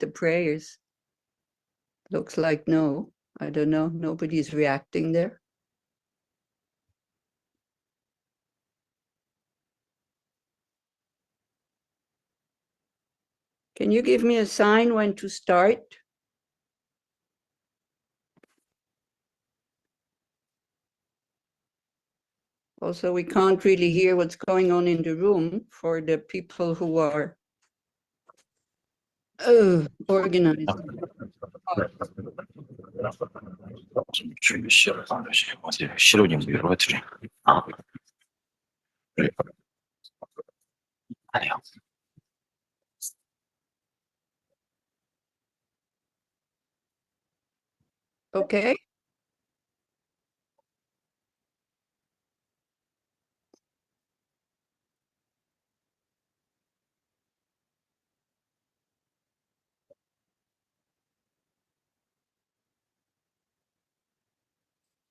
the prayers? Looks like no. I don't know. Nobody's reacting there. Can you give me a sign when to start? Also, we can't really hear what's going on in the room for the people who are organized. Okay.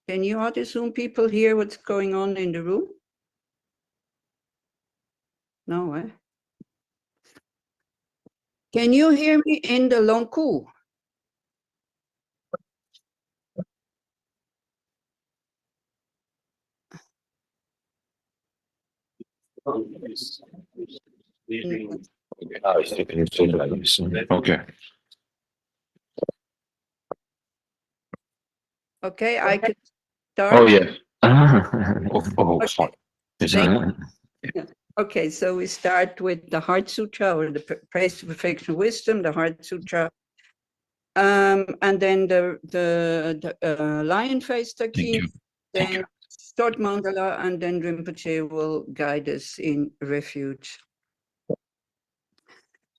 Can you assume people hear what's going on in the room? No, eh? Can you hear me in the long coup? Okay. Okay, I can start. Oh, yeah. Okay, so we start with the Heart Sutra, or the Praise to Perfection Wisdom, the Heart Sutra, and then the Lion Face Takin, then short mandala, and then Rinpoche will guide us in refuge.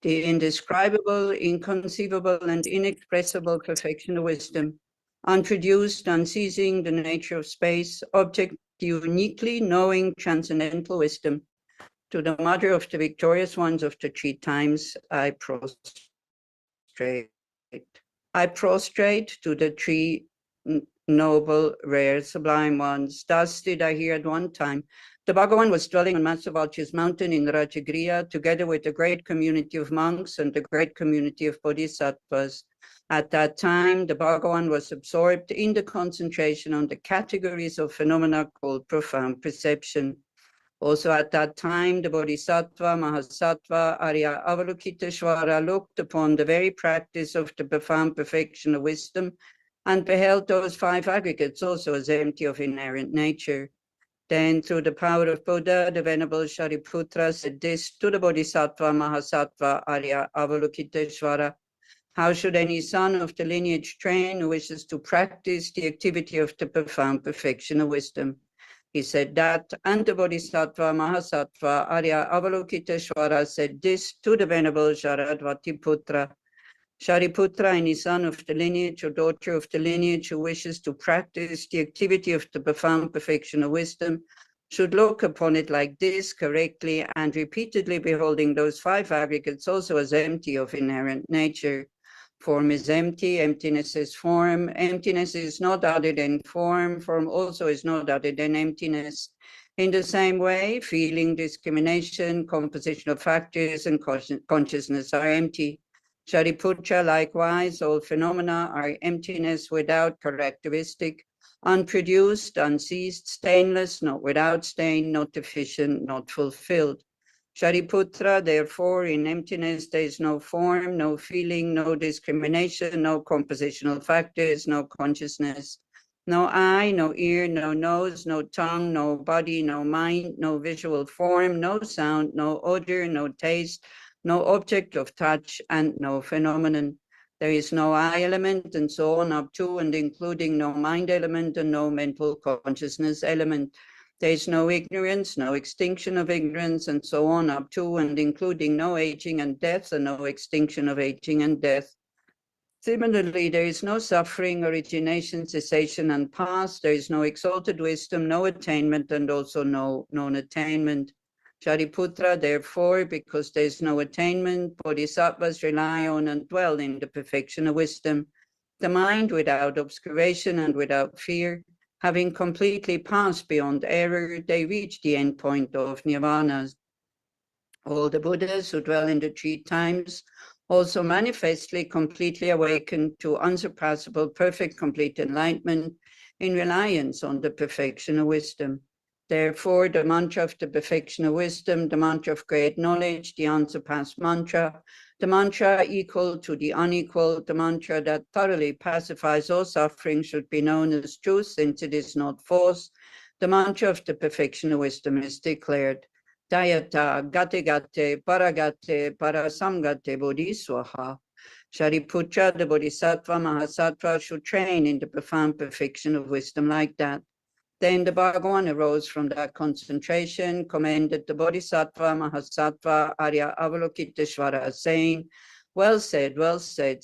The indescribable, inconceivable, and inexpressible perfection of wisdom, unproduced, unceasing, the nature of space, object uniquely knowing transcendental wisdom. To the mother of the victorious ones of the three times, I prostrate. I prostrate to the three noble, rare, sublime ones. Thus did I hear at one time. The Bhagavan was dwelling on Masavalchi's mountain in Rajagriha, together with a great community of monks and a great community of bodhisattvas. At that time, the Bhagavan was absorbed in the concentration on the categories of phenomena called profound perception. Also at that time, the Bodhisattva, Mahasattva, Arya Avalokiteshvara looked upon the very practice of the profound perfection of wisdom and beheld those five aggregates also as empty of inherent nature. Then, through the power of Buddha, the Venerable Shariputra said this to the Bodhisattva, Mahasattva, Arya Avalokiteshvara: how should any son of the lineage train who wishes to practice the activity of the profound perfection of wisdom? He said that, and the Bodhisattva, Mahasattva, Arya Avalokiteshvara said this to the Venerable Sharadvatiputra: Shariputra, any son of the lineage or daughter of the lineage who wishes to practice the activity of the profound perfection of wisdom, should look upon it like this, correctly and repeatedly beholding those five aggregates also as empty of inherent nature. Form is empty, emptiness is form, emptiness is not other than form, form also is not other than emptiness. In the same way, feeling, discrimination, composition of factors, and consciousness are empty. Shariputra, likewise, all phenomena are emptiness without characteristic, unproduced, unceased, stainless, not without stain, not deficient, not fulfilled. Shariputra, therefore, in emptiness there is no form, no feeling, no discrimination, no compositional factors, no consciousness, no eye, no ear, no nose, no tongue, no body, no mind, no visual form, no sound, no odor, no taste, no object of touch, and no phenomenon. There is no eye element, and so on up to and including no mind element and no mental consciousness element. There is no ignorance, no extinction of ignorance, and so on up to and including no aging and death, and no extinction of aging and death. Similarly, there is no suffering, origination, cessation, and past. There is no exalted wisdom, no attainment, and also no non-attainment. Shariputra, therefore, because there is no attainment, bodhisattvas rely on and dwell in the perfection of wisdom. The mind without obscuration and without fear, having completely passed beyond error, they reach the end point of nirvana. All the Buddhas who dwell in the three times also manifestly completely awakened to unsurpassable, perfect, complete enlightenment in reliance on the perfection of wisdom. Therefore, the mantra of the perfection of wisdom, the mantra of great knowledge, the unsurpassed mantra, the mantra equal to the unequal, the mantra that thoroughly pacifies all suffering should be known as truth, since it is not false. The mantra of the perfection of wisdom is declared. Dayata gate gate paragate parasamgate bodhiswaha. Shariputra, the Bodhisattva Mahasattva, should train in the profound perfection of wisdom like that. Then the Bhagavan arose from that concentration, commended the Bodhisattva Mahasattva Arya Avalokiteshvara, saying, well said,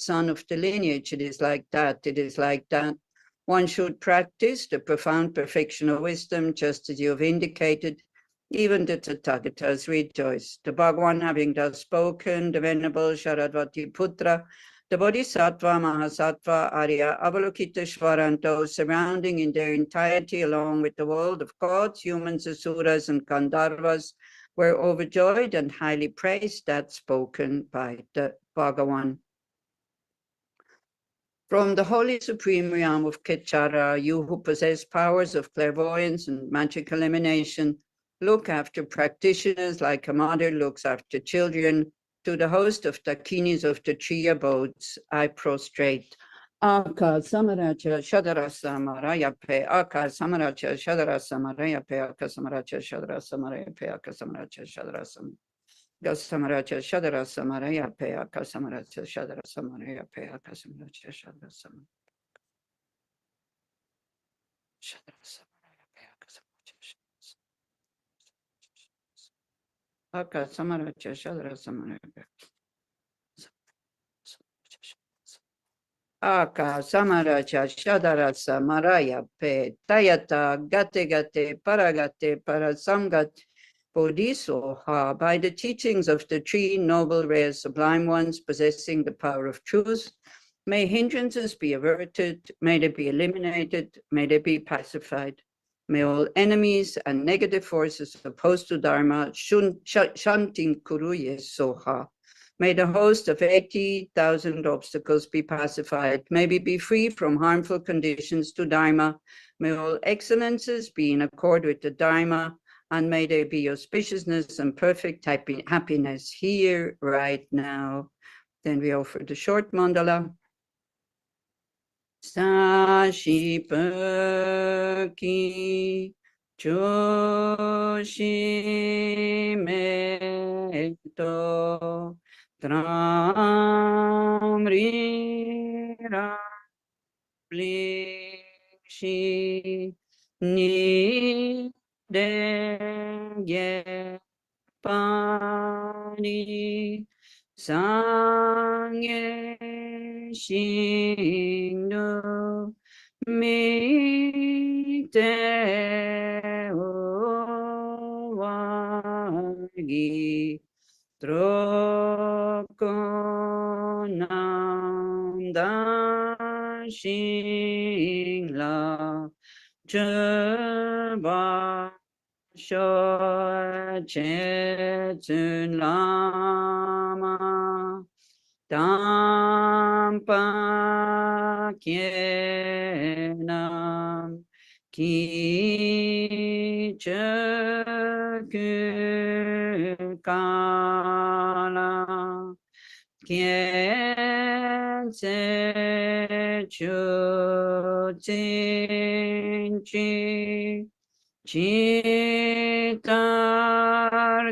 son of the lineage, it is like that, it is like that. One should practice the profound perfection of wisdom, just as you have indicated. Even the Tathagatas rejoiced. The Bhagavan having thus spoken, the Venerable Sharadvati Putra, the Bodhisattva, Mahasattva, Arya, Avalokiteshvara, and those surrounding in their entirety, along with the world of gods, humans, asuras, and Gandharvas, were overjoyed and highly praised that spoken by the Bhagavan. From the holy supreme realm of Ketchara, you who possess powers of clairvoyance and magical emanation, look after practitioners like a mother looks after children. To the host of Dakinis of the three abodes, I prostrate. Aka Samaraja Shadarasa Marayape, Aka Samaraja Shadarasa Marayape, Aka Samaraja Shadarasa Marayape, Aka Samaraja Shadarasa Gasamaraja Shadarasa Marayape, Aka Samaraja Shadarasa Marayape, Aka Samaraja Shadarasa Shadarasa Aka Samaraja Shadarasa Marayape. Aka Samaraja Shadarasa Maraya Pe Tayata Gate Gate Paragate Parasamgat Bodhisoha. By the teachings of the three noble, rare, sublime ones possessing the power of truth, may hindrances be averted, may they be eliminated, may they be pacified. May all enemies and negative forces opposed to Dharma shantin kuruye soha. May the host of 80,000 obstacles be pacified. May we be free from harmful conditions to Dharma. May all excellences be in accord with the Dharma. And may there be auspiciousness and perfect happiness here, right now. Then we offer the short mandala. Sashipaki Choshimeto Tramrira Plishi Ni De Pani Sangye Shinu Mite Wagi Trokonanda Shingla Jeba Sho Chetun Lama Dampa Kienam Ki Chakukala Kien Se Chutinchi Chitar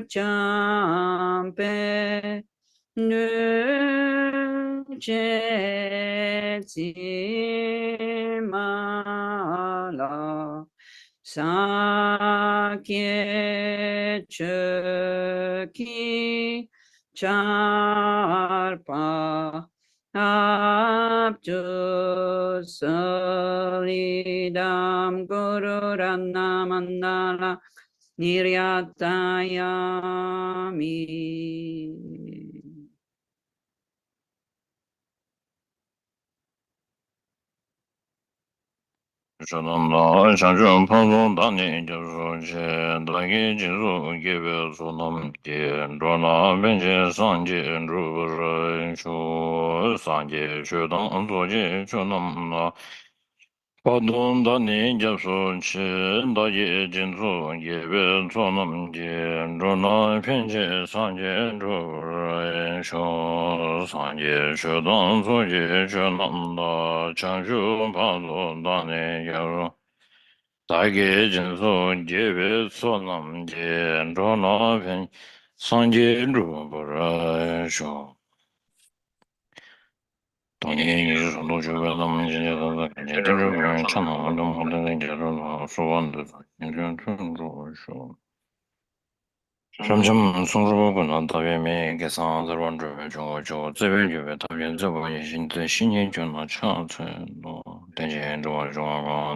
Champe Nuchetimala Sakye Chuki Charpa Abdu Solidam Guru Ranna Mandala Niryatayami. 说那像这种胖松当年就是说是大概就是也别说那么点，说那边去上街，就是说上街去当做街去那么。把东当年就说去大街进出，也别做那么简，着那偏见上街着人说上街去当做街去那么大，长袖怕做当年就说大街进出，也别做那么简，着那偏上街着不人说。当年你是什么学的？咱们今天在感觉电视剧唱的，我们在那接着说完的，你这这说。什么从事不能特别没给上这种准备就这边就别特别这个也是在新年就能唱成咯，等见中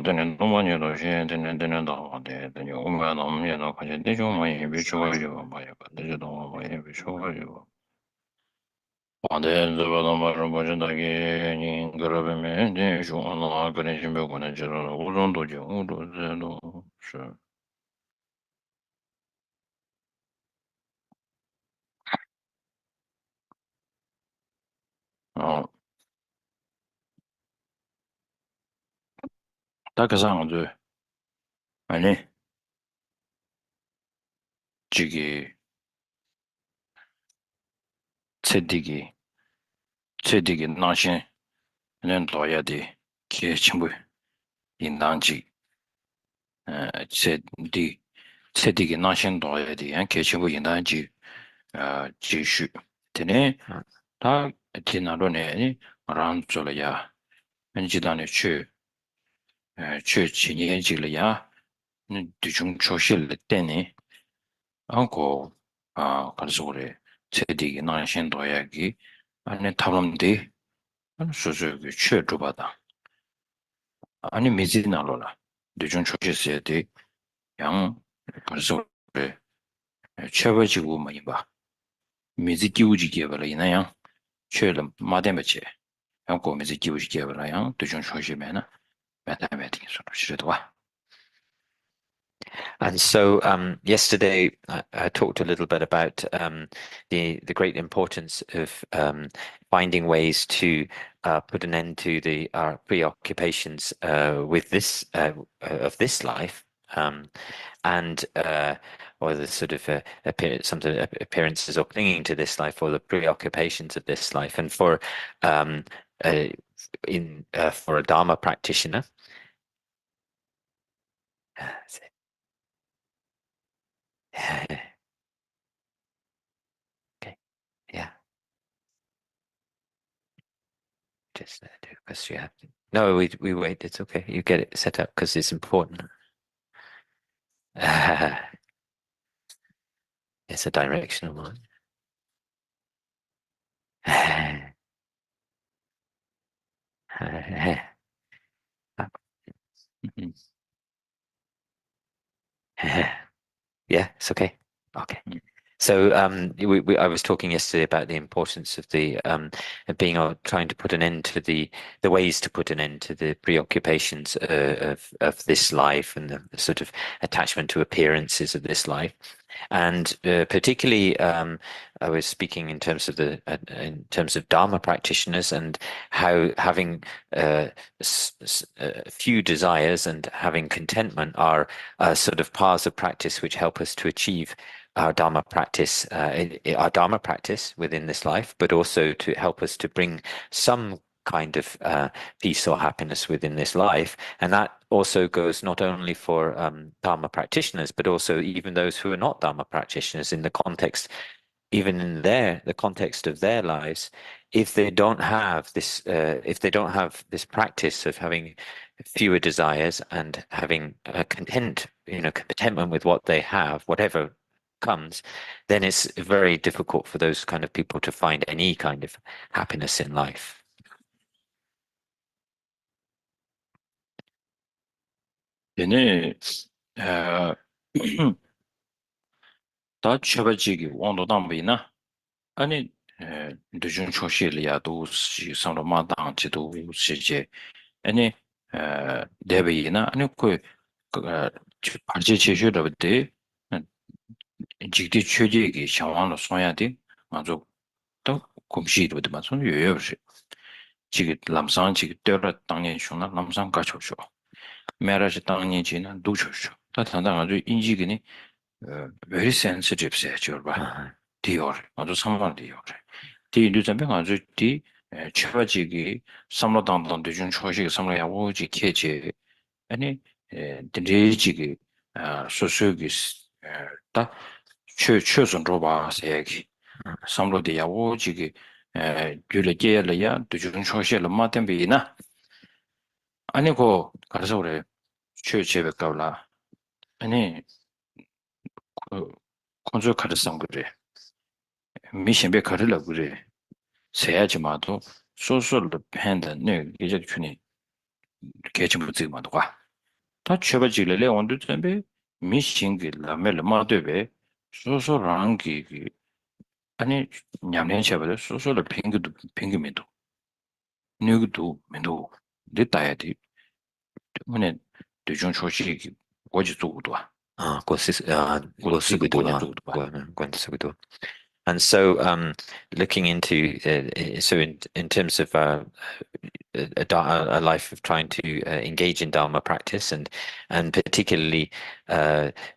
等等东北年都些等到的，等我们那们也能看见，等就我们也别说就嘛也不，等就到我们也别说就。반대저거도말은보신다게니그러면네중나그런식으로보내지로우정도죠우도제도是啊，大概上对，反正这个彻底的那些人多一点，给全部应当去，彻底的那些多一点，给全部应当去，继续。的呢，他听那多呢，让做了呀，你知道呢去。去年级了呀，对中出息了点呢，然后可是我的彻底那些多呀给，那讨论的，说是个确主吧的，没记那了，对中出息些的，让可是我的确不就我们吧，没记丢就给不了那样，确了马点不去，然后没记丢就给不了样，对中出息没呢，没听说是的吧？And so yesterday I talked a little bit about the great importance of finding ways to put an end to our preoccupations with this of this life, and or the sort of some sort of appearances or clinging to this life, or the preoccupations of this life, and for for a Dharma practitioner. Okay, yeah. Just do because you have to. No, we wait. It's okay. You get it set up because it's important. It's a directional one. Yeah, it's okay. Okay. So I was talking yesterday about the importance of the being trying to put an end to the ways to put an end to the preoccupations of this life and the sort of attachment to appearances of this life, and particularly I was speaking in terms of Dharma practitioners and how having few desires and having contentment are sort of paths of practice which help us to achieve our Dharma practice, within this life, but also to help us to bring some kind of peace or happiness within this life. And that also goes not only for Dharma practitioners, but also even those who are not Dharma practitioners in the context, even in the context of their lives. If they don't have this practice of having fewer desires and having contentment with what they have, whatever comes, then it's very difficult for those kind of people to find any kind of happiness in life. 얘네 다 쳐버지기 원도 담비나 아니 도중 초시리야 도 시상로 마당 지도 시제 아니 대비나 아니 그 발제 제시를 때 직디 최적의 상황으로 써야 돼. 아주 또 공시도 되면 손 요요시 지금 남산 지금 때려 당년 중나 남산 가셔쇼 매라지 당년 지는 두셔쇼 다 단단 아주 인지기니 very sensitive 세죠 봐 디올 아주 상관 디올 디 뉴점병 아주 디 최바지기 삼로당당 대중 초식 삼로야 오지 케제 아니 드레지기 소소기 다 최선 줘봐 세기 삼로디야 오지기 귤레게야야 대중 초식을 마템비나 아니 고 가서 그래 최제백가라 아니 그 콘조 카드상 그래 미신배 카드라 그래 세야지마도 소소를 팬다 네 이제 주니 개침부지마도 다 쳐버지래 온도 전에 미신기 라멜 마되베 소소랑기 아니 냠낸 셔버 소소를 핑기면도 누구도 면도 됐다야지 때문에 대중 소식이 어디 쪽도 And so, looking into in terms of a life of trying to engage in Dharma practice, and particularly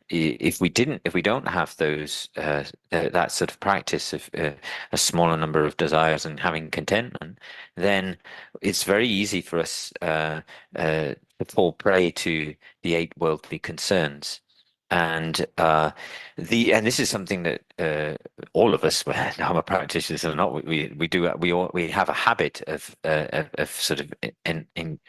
if we don't have those that sort of practice of a smaller number of desires and having contentment, then it's very easy for us to fall prey to the 8 worldly concerns. And this is something that all of us, Dharma practitioners or not, we have a habit of sort of in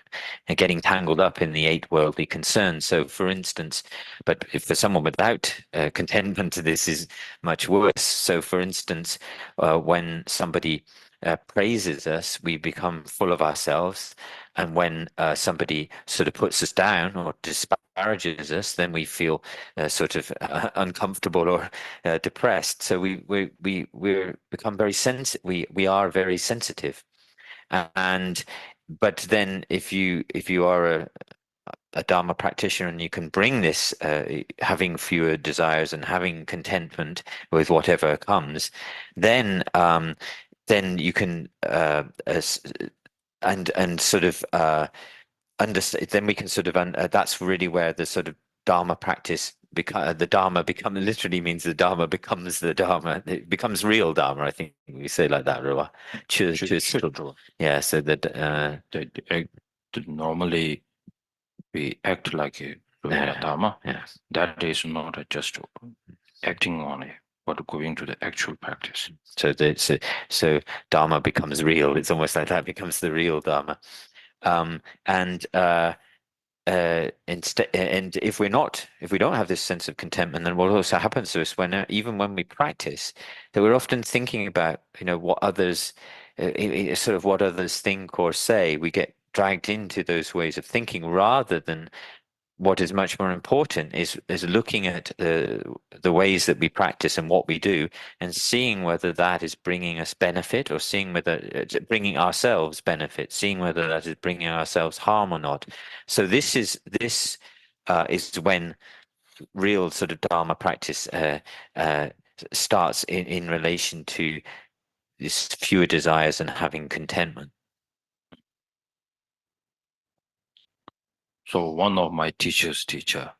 getting tangled up in the 8 worldly concerns. So, for instance, but if for someone without contentment, this is much worse. So, for instance, when somebody praises us, we become full of ourselves. And when somebody sort of puts us down or disparages us, then we feel sort of uncomfortable or depressed. So we become very sensitive. We are very sensitive. But then if you are a Dharma practitioner and you can bring this having fewer desires and having contentment with whatever comes, then you can and sort of understand. Then we can sort of that's really where the sort of Dharma practice the Dharma literally means the Dharma becomes the Dharma. It becomes real Dharma. I think we say like that, Ruwa. Yeah. So that normally we act like a Dharma. Yeah. That is not just acting on it, but going to the actual practice. So Dharma becomes real. It's almost like that becomes the real Dharma. Instead, and if we don't have this sense of contentment, then what also happens to us even when we practice, that we're often thinking about what others sort of what others think or say. We get dragged into those ways of thinking rather than what is much more important is looking at the ways that we practice and what we do and seeing whether that is bringing us benefit or seeing whether it's bringing ourselves benefit, seeing whether that is bringing ourselves harm or not. So this is when real sort of Dharma practice starts in relation to this fewer desires and having contentment. So one of my teacher's teacher,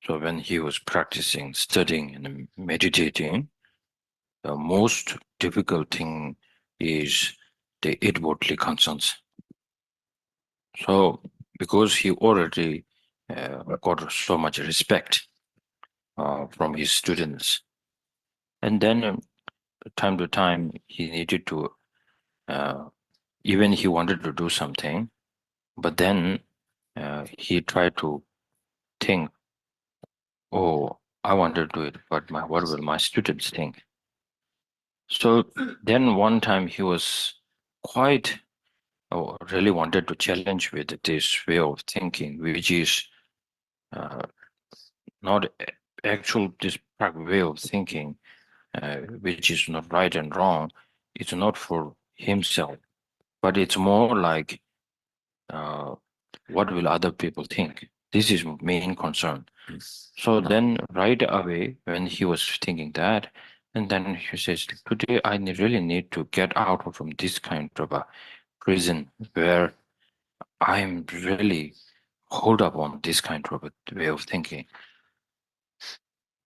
so when he was practicing, studying and meditating, the most difficult thing is the 8 worldly concerns. So because he already got so much respect from his students, and then time to time he needed to even he wanted to do something, but then he tried to think, oh, I want to do it, but what will my students think? So then one time he was quite really wanted to challenge with this way of thinking, which is not actual this way of thinking, which is not right and wrong. It's not for himself, but it's more like what will other people think? This is main concern. So then right away, when he was thinking that, and then he says, today I really need to get out from this kind of a prison where I'm really hold up on this kind of a way of thinking.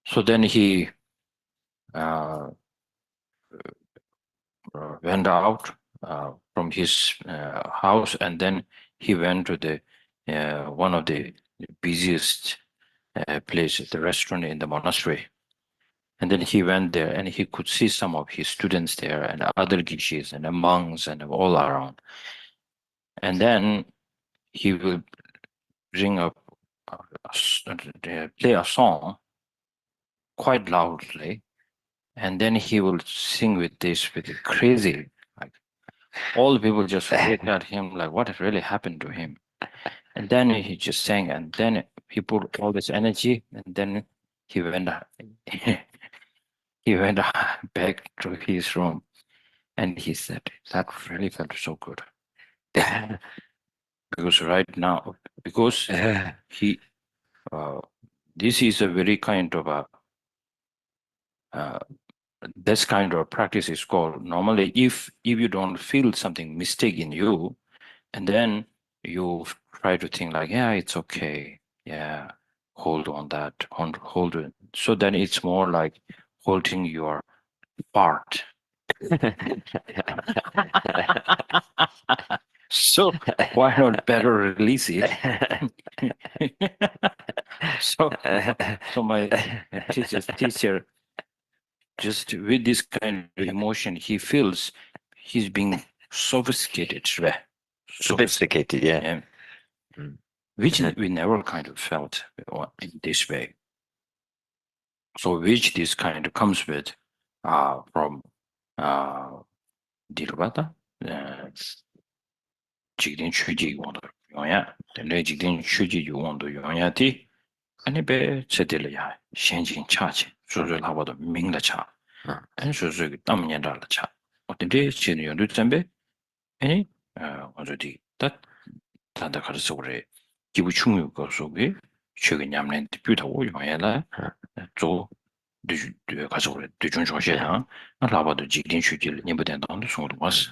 So then he went out from his house, and then he went to the one of the busiest places, the restaurant in the monastery. And then he went there, and he could see some of his students there, and other gishis and the monks and all around. And then he will bring up, play a song quite loudly, and then he will sing with crazy, like all the people just look at him like what has really happened to him. And then he just sang, and then he put all this energy, and then he went he went back to his room, and he said that really felt so good. Because right now, because he this is a very kind of a this kind of practice is called, normally if you don't feel something mistake in you, and then you try to think like, yeah, it's okay, yeah, hold on that, hold it. So then it's more like holding your part. So why not better release it? so my teacher, just with this kind of emotion, he feels he's being sophisticated, right? Sophisticated, yeah. Which we never kind of felt in this way. So which this kind of comes with from Dilbata, Jigdin Chuji Wando Yonya, the Jigdin Chuji Wando Yonyati, and a bear Sedilla, Shenjin Chachi, Suzu Lava Ming la Cha, and Suzu Damian la Cha. What the day Chin Yondu Tembe? Any already that Tanda Karsore, Kibuchungu Gosogi, Sugar Yamland, the beautiful Yoyala, so the Kasore, the Junjosha, and Lava the Jigdin Chuji, Nibutan on the sword was.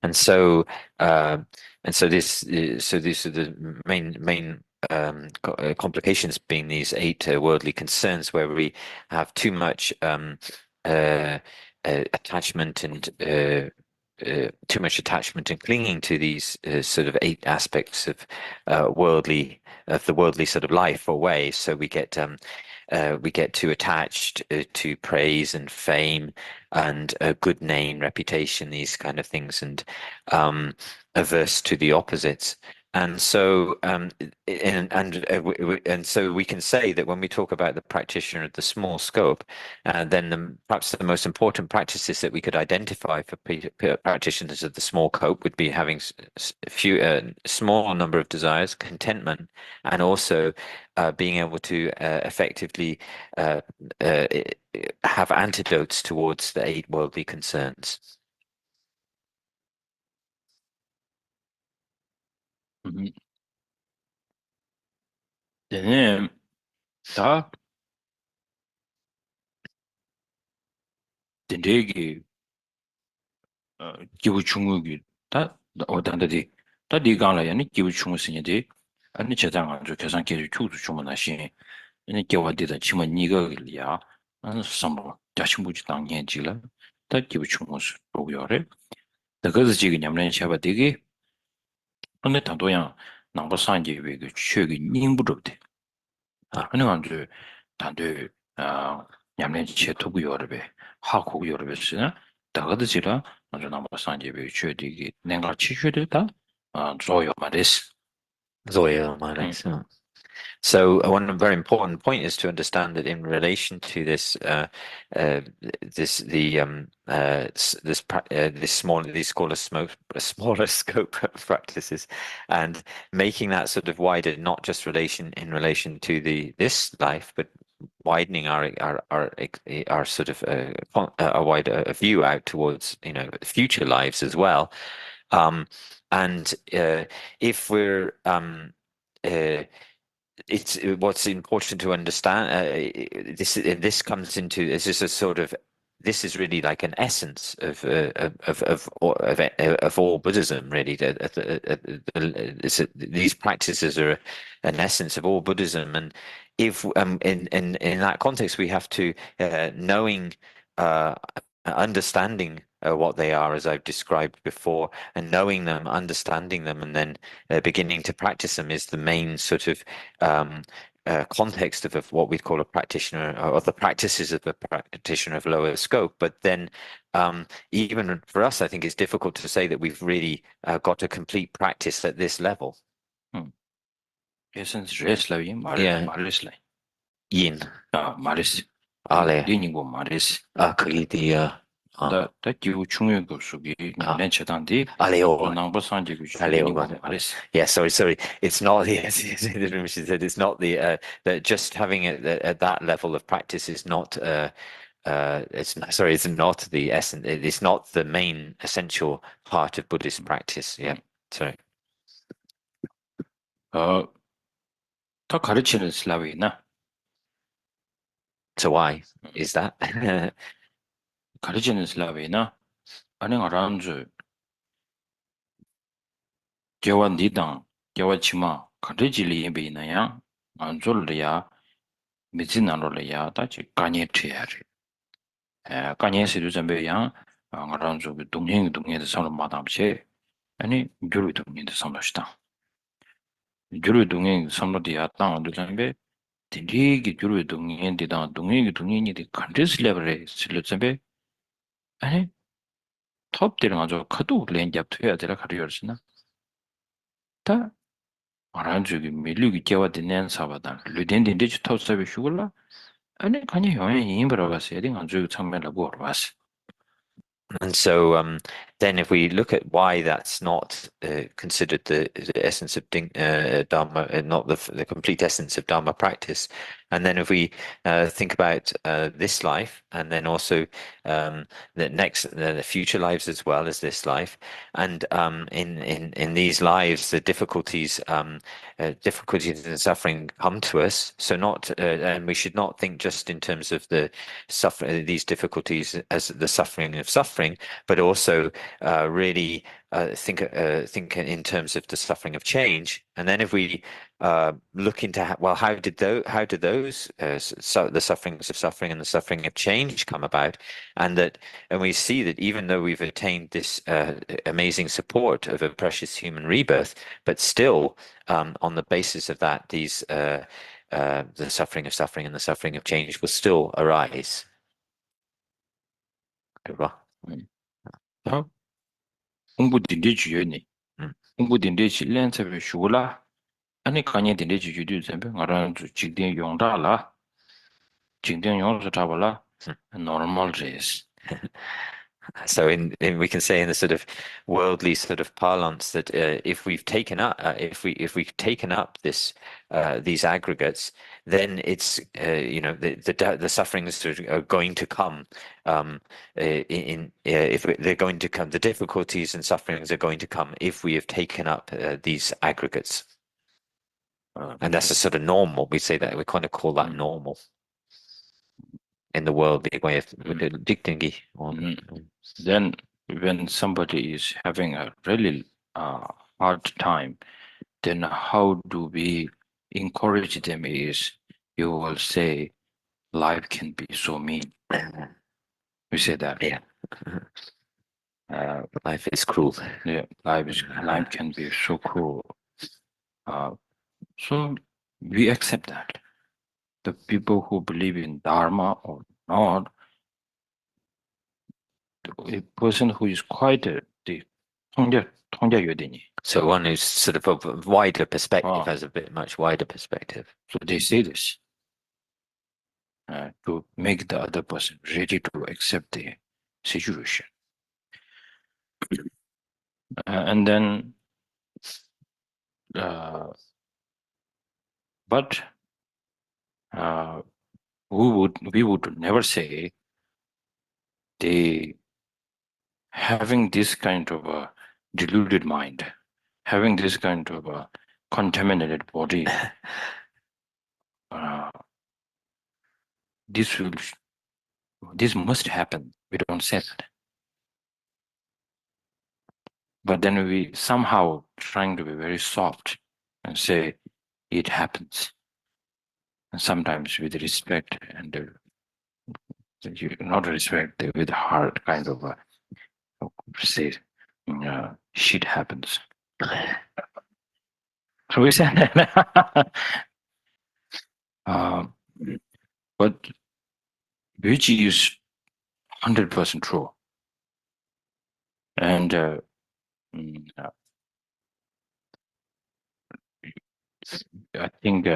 And so this so these are the main complications, being these 8 worldly concerns, where we have too much attachment and too much attachment and clinging to these sort of 8 aspects of the worldly sort of life or way. So we get too attached to praise and fame and a good name, reputation, these kind of things, and averse to the opposites. And so and so we can say that when we talk about the practitioner of the small scope, then perhaps the most important practices that we could identify for practitioners of the small scope would be having small number of desires, contentment, and also being able to effectively have antidotes towards the 8 worldly concerns. Then da Dendegi Kibuchungu da Odandadi da Digala and Kibuchungu Sinidi and the Chetang to Kasanki to Chumanashi and the Kiwadi the Chimaniga Lia and some Dashimuch Tang Yangila that Kibuchungus Royore. The Gazig Yamlan Shabadigi on the Tandoyan number Sanji with Chugi Nimbudot. Anyone Tandu Yamlan Chetubu Yorbe, Haku Yorbesina, the Gadazilla, and the number Sanji with Chudi, Nenga Chichuda, Zoyo Maris. Zoya Maris. So one very important point is to understand that in relation to this, these called a smaller scope of practices, and making that sort of wider, not just in relation to this life, but widening our sort of a wider view out towards future lives as well. And if we're it's what's important to understand. This comes into this is a sort of this is really like an essence of all Buddhism. Really, these practices are an essence of all Buddhism, and if in that context we have to understanding what they are, as I've described before, and knowing them, understanding them, and then beginning to practice them is the main sort of context of what we call a practitioner, or the practices of a practitioner of lower scope. But then even for us, I think it's difficult to say that we've really got a complete practice at this level. Essence Yeah. Yin. Maris. Ale. Diningo Maris. 可以的 다 기후 중요한 거 속에 렌체단디 알레오. 남부 산지구 Aleo. Maris. Yeah, sorry. It's not the she said it's not the that just having it at that level of practice is not it's not the essence. It's not the main essential part of Buddhist practice. Yeah, sorry. 더 가르치는 슬라브이나. So why is that? 가르치는 슬라브이나 아니 아란주 개완디당 개완치마 가르치리 예비나야 안졸리야 미진나로리야 다치 까니트야리 까니에스도 잠베야 아란주 동행의 상로 마담시 아니 교류 동행의 상로시다 교류 동행 상로디야 땅도 잠베 딘디기 교류 동행인데다 동행이 컨트리스 레벨에 실렸잠베 아니 톱들은 아주 카도 렌잡 돼야 되라 가려르시나 다 아란주기 밀류기 개와드는 사바다 르덴딘데 톱사비 슈글라 아니 간이 영향이 임브라가서 에딩 안주 참면을 보러와스. And so then if we look at why that's not considered the essence of Dharma, not the complete essence of Dharma practice, and then if we think about this life, and then also the future lives as well as this life, and in these lives the difficulties and suffering come to us. So and we should not think just in terms of the these difficulties as the suffering of suffering, but also really think in terms of the suffering of change. And then if we look into how did those the sufferings of suffering and the suffering of change come about, and we see that even though we've attained this amazing support of a precious human rebirth, but still on the basis of that, these the suffering of suffering and the suffering of change will still arise. 공부딘데 주요니. 공부딘데 실렌서베 슈글라. 아니 간이딘데 주주도 잠베 아란 직된 용다라. 직된 용서 잡을라. normal race. So we can say in the sort of worldly sort of parlance that if we've taken up this these aggregates, then it's the sufferings are going to come if they're going to come, the difficulties and sufferings are going to come if we have taken up these aggregates, and that's a sort of normal. We say that we kind of call that normal in the worldly way of dictingi. Then when somebody is having a really hard time, then how do we encourage them is you will say life can be so mean. We say that. Yeah. Life is cruel. Yeah, life can be so cruel. So we accept that. The people who believe in Dharma or not, a person who is quite the so one who's sort of a wider perspective, has a much wider perspective. So they say this to make the other person ready to accept the situation. And then, but we would never say the having this kind of deluded mind, having this kind of a contaminated body, this must happen. We don't say that. But then we somehow trying to be very soft and say it happens. And sometimes with respect and not respect, with heart kind of say shit happens. So we say that. But which is 100% true. And I think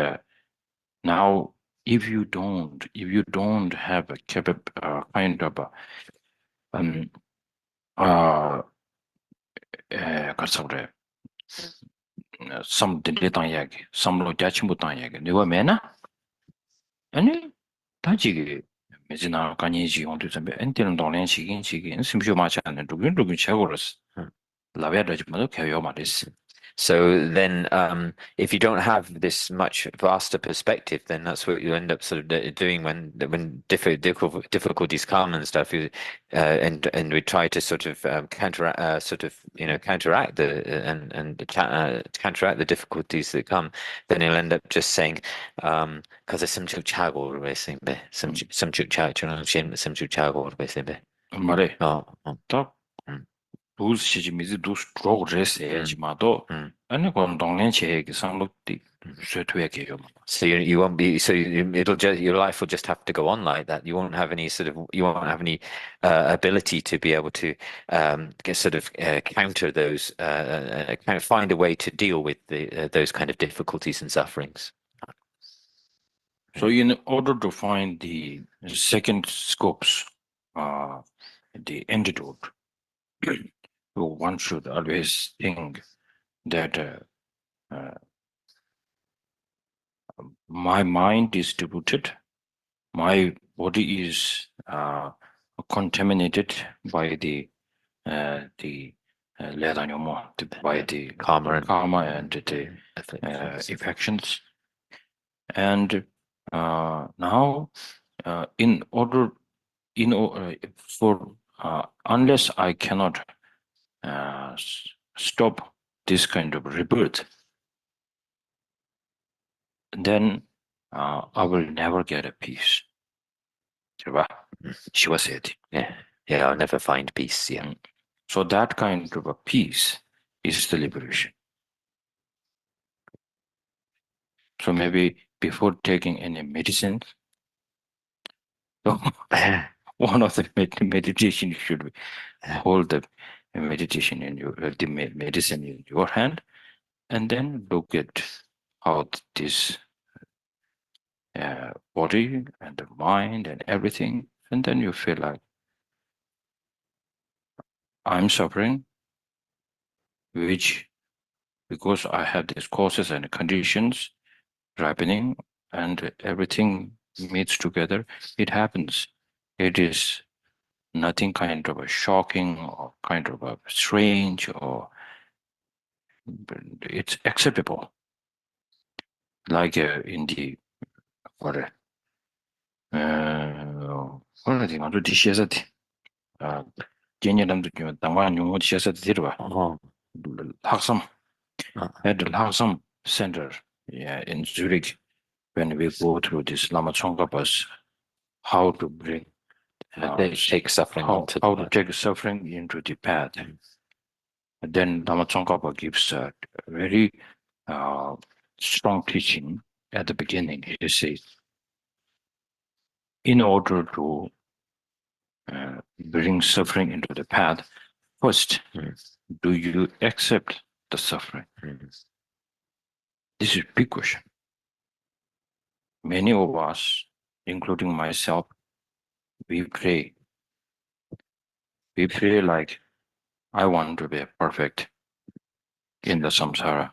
now if you don't have a kind of some some lo 아니 다지게 메지나 간이지 온도 좀 엔티는 동네 시긴 심쇼 마치 않는 누군 최고로스 라베다지 뭐도 개요 말이스. So then, if you don't have this much vaster perspective, then that's what you end up sort of doing when difficulties come and stuff. And we try to sort of counteract counteract the difficulties that come. Then you'll end up just saying, because there's some chagor basically, some chagor basically. 말에 딱 두스 시지미지 두스 드로그 레스에지마도 아니 건 동네 제기 상록디 쇠퇴게요. So you won't be, so it'll just, your life will just have to go on like that. You won't have any ability to be able to counter those, kind of find a way to deal with those kind of difficulties and sufferings. So in order to find the second scopes, the antidote, one should always think that my mind is diluted, my body is contaminated by the by the karma and the affections, and now in order for unless I cannot stop this kind of rebirth, then I will never get a peace. Shiva said, yeah, I'll never find peace. Yeah. So that kind of a peace is the liberation. So maybe before taking any medicine, one of the meditation should be hold the meditation in your the medicine in your hand, and then look at how this body and the mind and everything, and then you feel like I'm suffering, which because I have these causes and conditions ripening and everything meets together, it happens. It is nothing kind of a shocking or kind of a strange, or it's acceptable. Like in the what thing on the shesati genyadam to tangwa nyungo shesati dirwa haksam at the haksam center in Zurich, when we go through this Lama Tsongkhapa's how to bring they take suffering how to take suffering into the path. And then Lama Tsongkhapa gives a very strong teaching at the beginning. He says, in order to bring suffering into the path, first, do you accept the suffering? This is a big question. Many of us, including myself, we pray. We pray like, I want to be perfect in the samsara.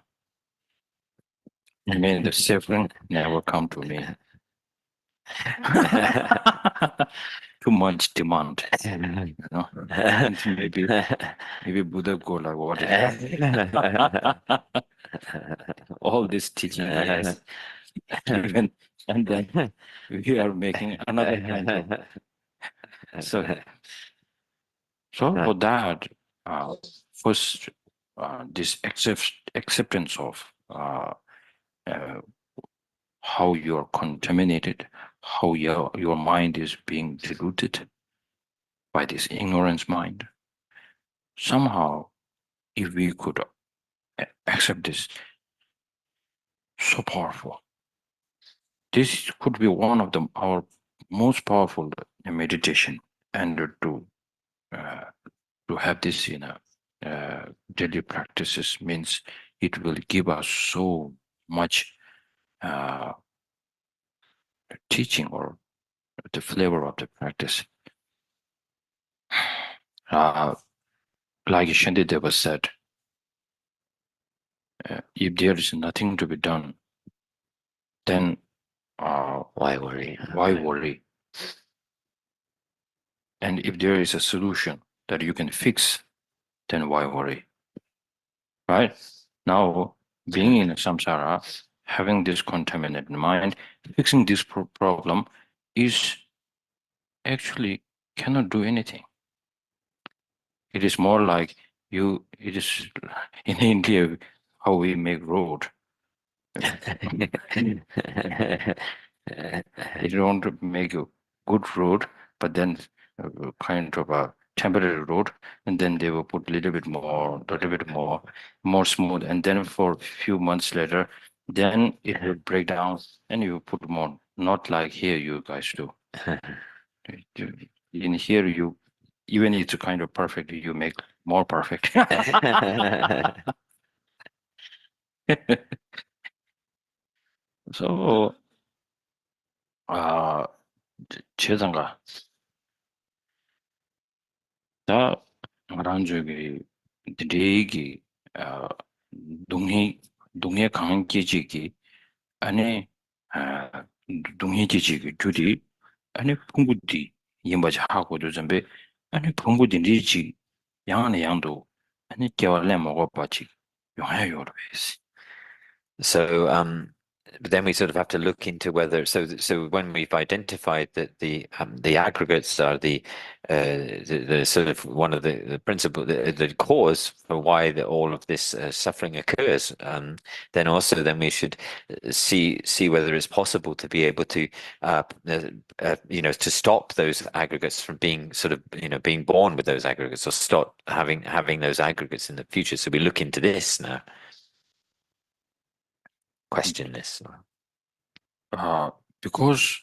May the suffering never come to me. too much demand. You know? And maybe Buddha go like, what is all this teaching he has given, and then we are making another kind of. So for that, first, this acceptance of how you are contaminated, how your mind is being diluted by this ignorance mind. Somehow, if we could accept this, so powerful. This could be one of our most powerful meditation, and to have this in a daily practices means it will give us so much teaching or the flavor of the practice. Like Shantideva said, if there is nothing to be done, then why worry? Why worry? And if there is a solution that you can fix, then why worry? Right? Now, being in samsara, having this contaminated mind, fixing this problem is actually cannot do anything. It is more like it is in India how we make road. They don't make a good road, but then kind of a temporary road, and then they will put a little bit more smooth, and then for a few months later, then it will break down, and you put more. Not like here you guys do. In here you, even if it's kind of perfect, you make more perfect. So 제장가 다 나란저기 드레기 동해 강한 계지기 안에 동해 계지기 둘이 안에 풍부디 임바자 하고도 전에 안에 풍부디 리지 양안의 양도 안에 개월래 먹어봐지 용해요로 해서. So but then we sort of have to look into whether so when we've identified that the aggregates are the sort of one of the principle the cause for why all of this suffering occurs, then we should see whether it's possible to be able to to stop those aggregates from being sort of being born with those aggregates, or stop having those aggregates in the future. So we look into this now. Question this. Because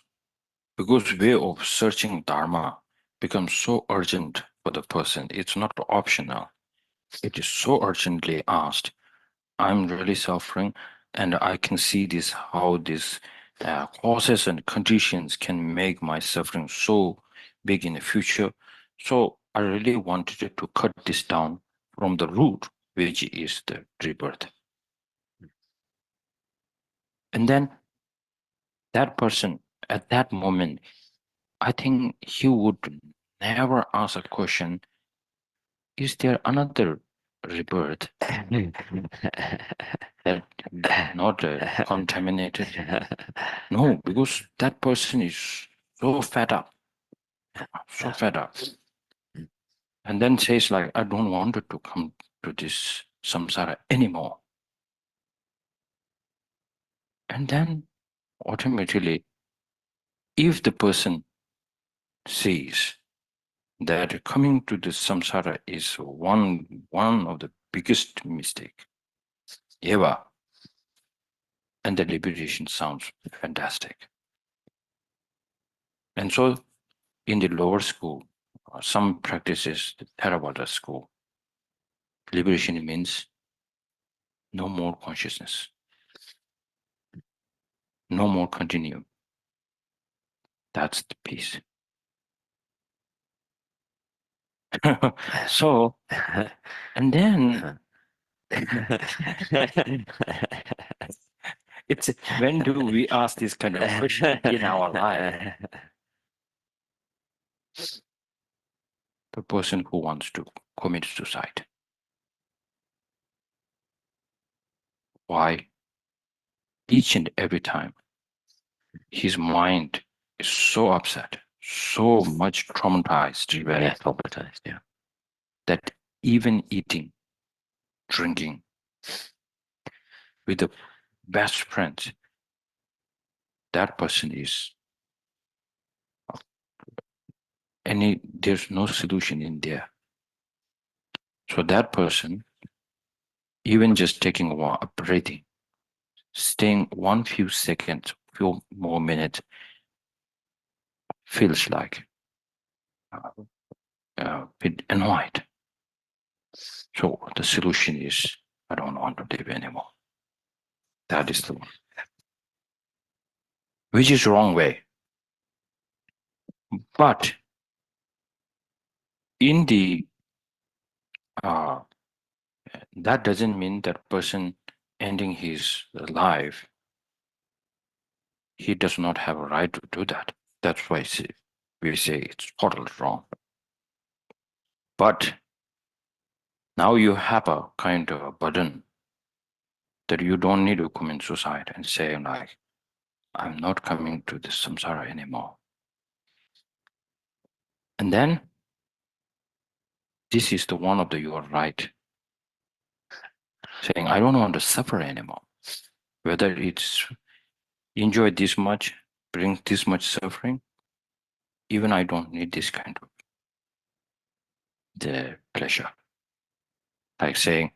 way of searching Dharma becomes so urgent for the person. It's not optional. It is so urgently asked. I'm really suffering, and I can see this how this causes and conditions can make my suffering so big in the future. So I really wanted to cut this down from the root, which is the rebirth. And then that person at that moment, I think he would never ask a question, is there another rebirth that not contaminated? No, because that person is so fed up. And then says like, I don't want to come to this samsara anymore. And then automatically, if the person sees that coming to the samsara is one of the biggest mistake ever, and the liberation sounds fantastic. And so in the lower school, some practices, the Theravada school, liberation means no more consciousness, no more continuum. That's the peace. So, and then it's when do we ask this kind of question in our life? the person who wants to commit suicide. Why? Each and every time, his mind is so upset, so much traumatized, Yeah, traumatized, yeah. that even eating, drinking with the best friends, that person is there's no solution in there. So that person, even just taking a breathing, staying few seconds, few more minutes, feels like a bit annoyed. So the solution is, I don't want to live anymore. That is the one. Which is wrong way. But in the that doesn't mean that person ending his life, he does not have a right to do that. That's why we say it's totally wrong. But now you have a kind of a burden that you don't need to commit suicide and say like, I'm not coming to this samsara anymore. And then this is the one of your right. Saying, I don't want to suffer anymore. Whether it's enjoy this much, bring this much suffering, even I don't need this kind of the pleasure. Like saying,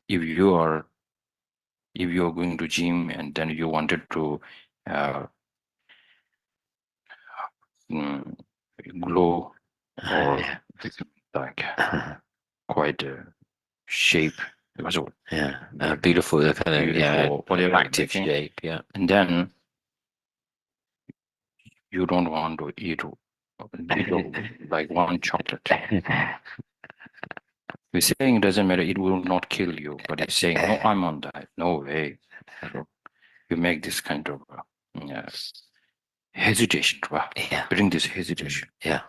if you're going to gym and then you wanted to glow or like quite shape, beautiful kind of beautiful, whatever, active shape, yeah. And then you don't want to eat like one chocolate. We're saying it doesn't matter, it will not kill you, but it's saying, no, I'm on that. No way. So you make this kind of hesitation, right? Yeah. Bring this hesitation. Yeah.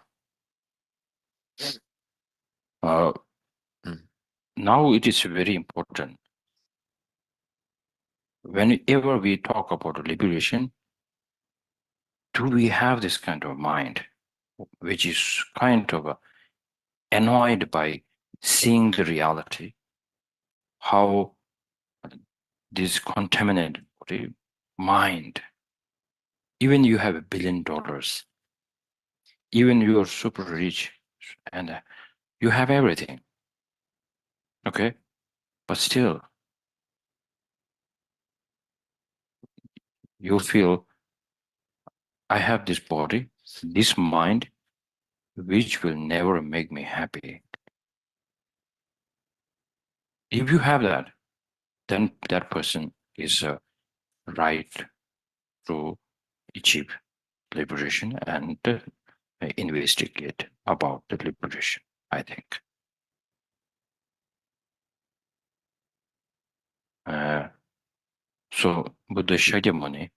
Now it is very important. Whenever we talk about liberation, do we have this kind of mind, which is kind of annoyed by seeing the reality, how this contaminated mind, even you have $1 billion, even you're super rich and you have everything, okay, but still you feel, I have this body, this mind, which will never make me happy. If you have that, then that person is right to achieve liberation and investigate about the liberation, I think. So Buddha Shakyamuni,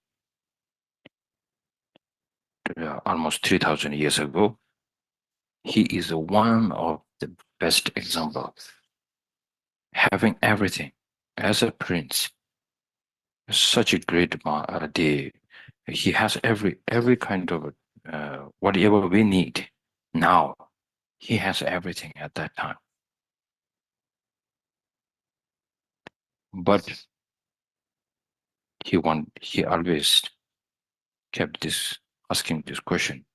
almost 3,000 years ago, he is one of the best examples, having everything as a prince, such a great day. He has every kind of whatever we need now. He has everything at that time. But he always kept asking this question.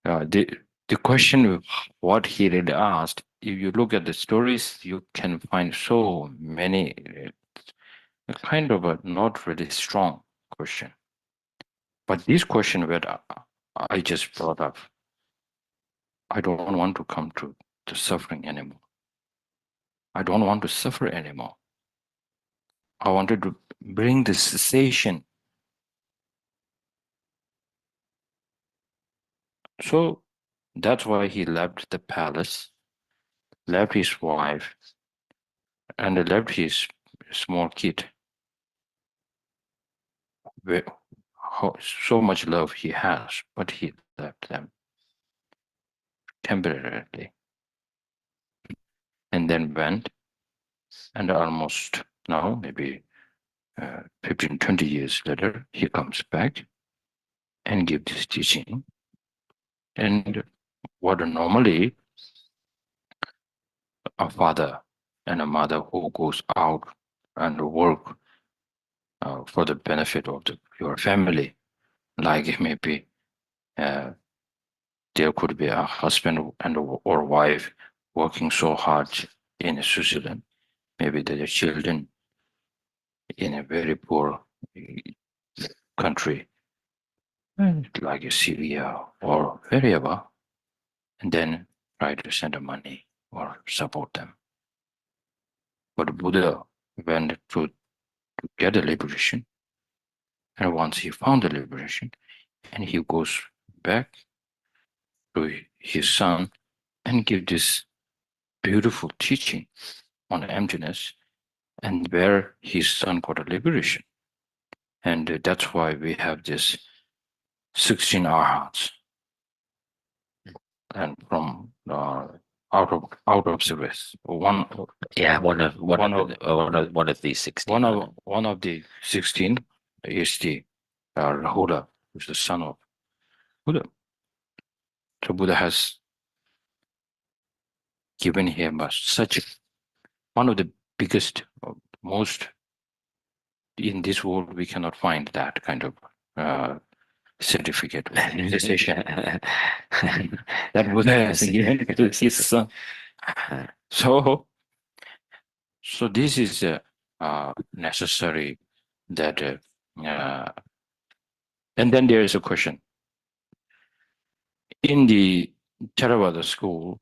The question, what he really asked, if you look at the stories, you can find so many kind of a not really strong question. But this question that I just brought up, I don't want to come to suffering anymore. I don't want to suffer anymore. I wanted to bring the cessation. So that's why he left the palace, left his wife, and left his small kid. so much love he has, but he left them temporarily and then went, and almost now, maybe 15, 20 years later, he comes back and gives this teaching. And what normally a father and a mother who goes out and work for the benefit of your family, like maybe there could be a husband and or wife working so hard in Switzerland, maybe their children in a very poor country, like Syria or wherever, and then try to send them money or support them. But Buddha went to get the liberation, and once he found the liberation, and he goes back to his son and give this beautiful teaching on emptiness, and where his son got a liberation. And that's why we have this 16 arhats, and from out of the West, one of these 16. One of the 16 is the Rahula, who's the son of Buddha. So Buddha has given him such one of the biggest, most in this world we cannot find that kind of certificate cessation that Buddha has given to his son. So this is necessary that and then there is a question in the Theravada school.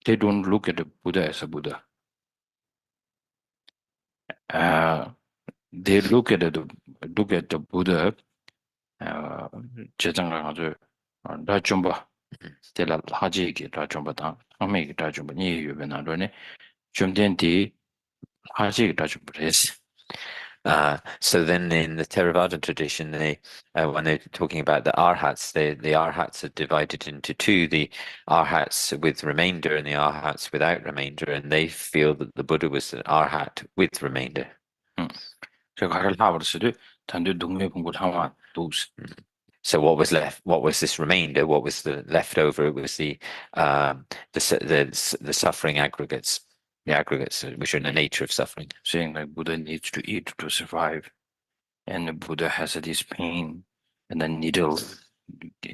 They don't look at the Buddha as a Buddha. They look at the Buddha. 제장가가지고 라좀바 데라 하지기 라좀바다 아메기 라좀바 니 유변하로네 좀된디 하지기 라좀바레스. So then in the Theravada tradition, they when they're talking about the arhats, the arhats are divided into two, the arhats with remainder and the arhats without remainder, and they feel that the Buddha was an arhat with remainder. So what was left? What was this remainder? What was the leftover? It was the suffering aggregates. The aggregates, which are in the nature of suffering. Saying like Buddha needs to eat to survive, and the Buddha has this pain, and the needle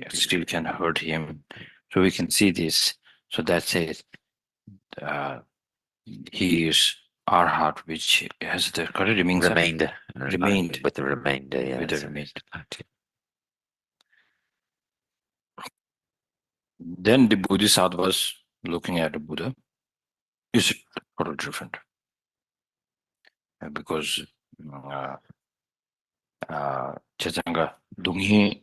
still can hurt him. So we can see this. So that's it. He is arhat, which has the correct means remained with the remainder. Yeah, with the remainder. Then the Bodhisattvas looking at the Buddha is totally different, because 제장가 동의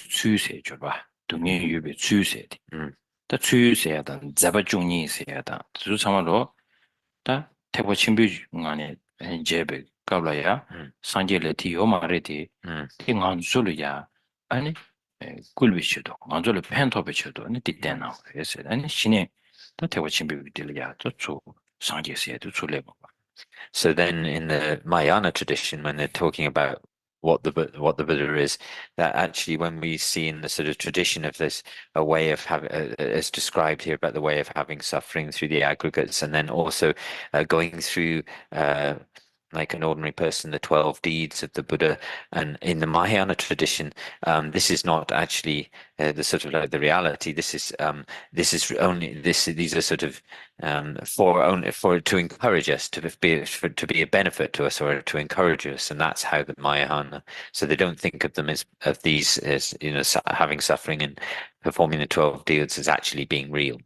추세 줘봐. 동의 유배 추세. 다 추세야다. 자바중이 세야다. 주 참아로 다 태고 친비 안에 제베 가블라야 상제레티 오마레티 팅한 술이야. 아니 꿀비셔도 먼저를 펜토비셔도 아니 뒷대나 그래서 아니 신에 다 태고 친비들이야. 저주 상제세도 출래봐. So then in the Mahayana tradition, when they're talking about what the Buddha is, that actually when we see in the sort of tradition of this, a way of having, as described here about the way of having suffering through the aggregates, and then also going through like an ordinary person, the 12 deeds of the Buddha. And in the Mahayana tradition, this is not actually the sort of like the reality. These are sort of for to encourage us to be a benefit to us or to encourage us, and that's how the Mahayana. So they don't think of them as having suffering and performing the 12 deeds as actually being real.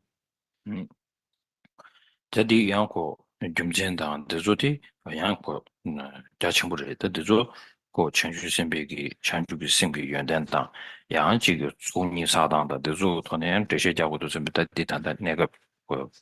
양고 자친구를 뜻도 고 천주신비기 천주비 생비 연단당 양지가 총리 사당다 되조 토네 대세자고도 좀 뜻디단다 내가 So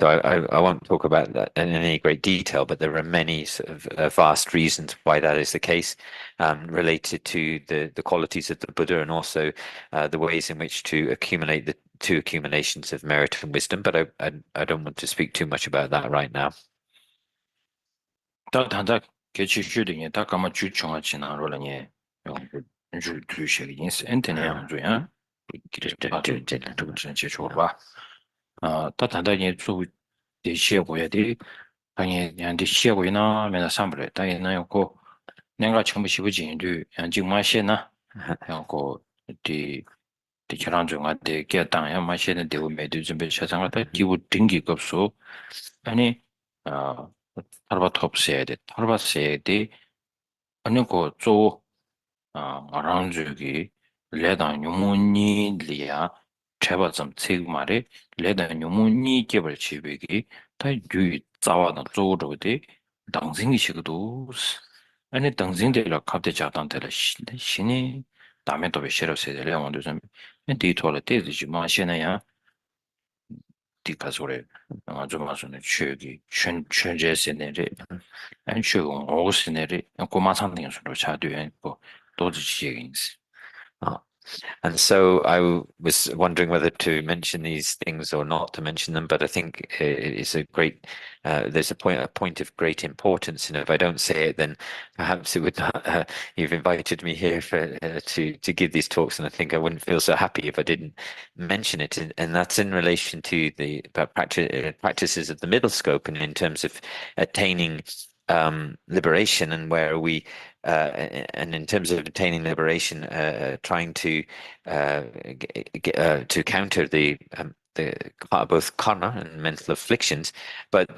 I won't talk about that in any great detail, but there are many sort of vast reasons why that is the case, related to the qualities of the Buddha and also the ways in which to accumulate the two accumulations of merit and wisdom. But I don't want to speak too much about that right now. 내가 전부 시부진도 양직마시나 하고 디 결혼중한테 깨당야 마시는 데고 매도 좀 배차상하다 기부 등기급소 아니 탈바톱스에 돼 탈바스에 돼 아니 그조 아랑주기 레다 유문이 리아 제발 좀 책말에 레다 유문이 개발 지배기 다 유이 자와는 조로데 당생이시고도 아니 당생들라 갑자기 자단들 신이 다음에 또 베셔서 레온도 좀 디토를 때지 마시나야 디카소레 좀 마서는 취기全제세네레 안취공 오스네레 고마상된 소로 차도에 뭐 도지시행스 And so I was wondering whether to mention these things or not to mention them, but I think it is a great, there's a point of great importance, and if I don't say it, then perhaps it would not, you've invited me here to give these talks, and I think I wouldn't feel so happy if I didn't mention it, and that's in relation to the practices of the middle scope, and in terms of attaining liberation, and where we and in terms of attaining liberation, trying to counter the both karma and mental afflictions, but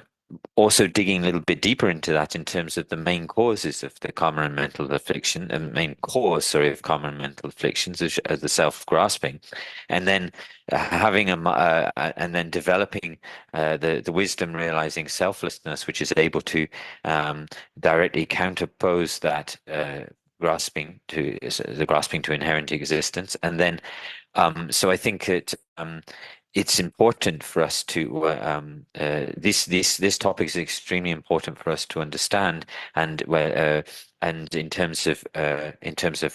also digging a little bit deeper into that in terms of the main causes of the karma and mental affliction, and main cause, of karma and mental afflictions is the self-grasping, and then having and then developing the wisdom realizing selflessness, which is able to directly counterpose that grasping to inherent existence, and then so I think that it's important for us to this topic is extremely important for us to understand, and in terms of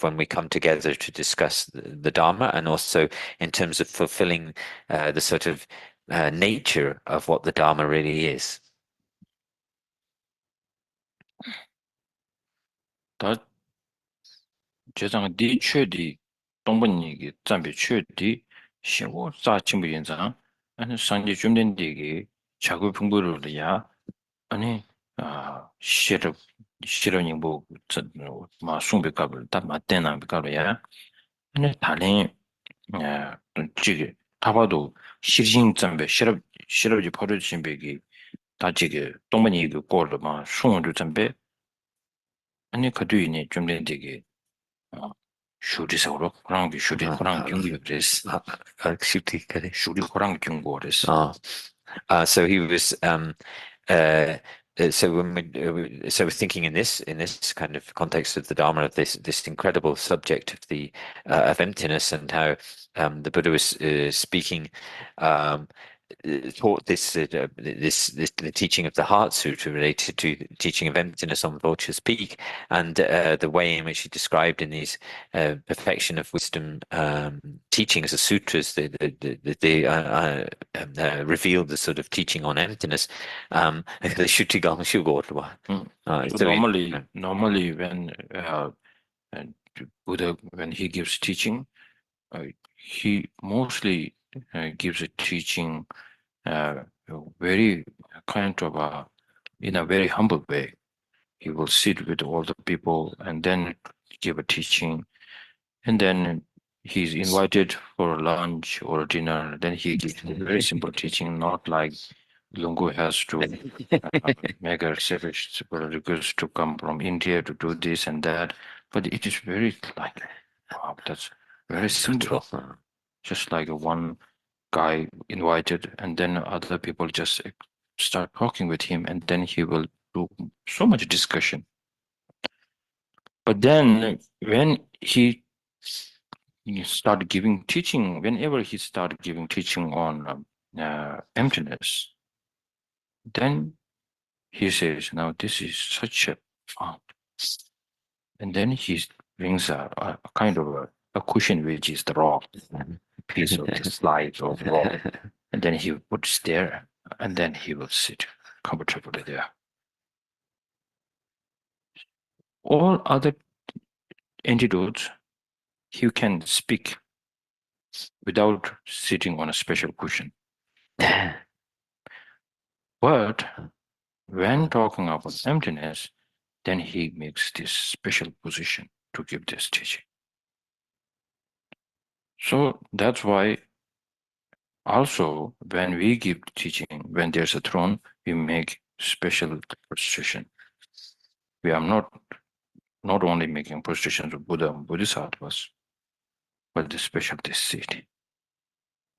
when we come together to discuss the Dharma, and also in terms of fulfilling the sort of nature of what the Dharma really is. 다 제장 디최디 동분이기 잠비 최디 신고 사침부 현장 아니 상지 좀 데기 자구 풍부를야 아니 싫어니 마 숭배값을 다 맞대나 비가로야 아니 다른 지게 타봐도 실신 잠배 싫어지 버려진 배기 다 지게 동분이 그 꼴을 막 숭을 잠배 아니 그뒤에 좀 되게 슈리서로 그런 게 슈리 그런 경기 그랬어. 슈리 그래. 슈리 그런 경고 그랬어. So he was so when so thinking in this kind of context of the Dharma, of this incredible subject of the of emptiness, and how the Buddha was speaking, taught the teaching of the Heart Sutra related to the teaching of emptiness on Vulture's Peak, and the way in which he described in these perfection of wisdom teachings, the sutras, they revealed the sort of teaching on emptiness. Normally when Buddha, when he gives teaching, he mostly gives a teaching very kind of in a very humble way. He will sit with all the people and then give a teaching, and then he's invited for lunch or dinner. Then he gives a very simple teaching, not like Lungu has to make a savage request to come from India to do this and that, but it is very like, wow, that's very simple. Just like one guy invited, and then other people just start talking with him, and then he will do so much discussion. But then when he he started giving teaching, whenever he started giving teaching on emptiness, then he says, now this is such a fun. And then he brings a kind of a cushion, which is the rock, piece of the slide of rock. And then he puts there, and then he will sit comfortably there. All other antidotes, he can speak without sitting on a special cushion. But when talking about emptiness, then he makes this special position to give this teaching. So that's why also when we give teaching, when there's a throne, we make special prostration. We are not only making prostrations of Buddha and Bodhisattvas, but the special this seat.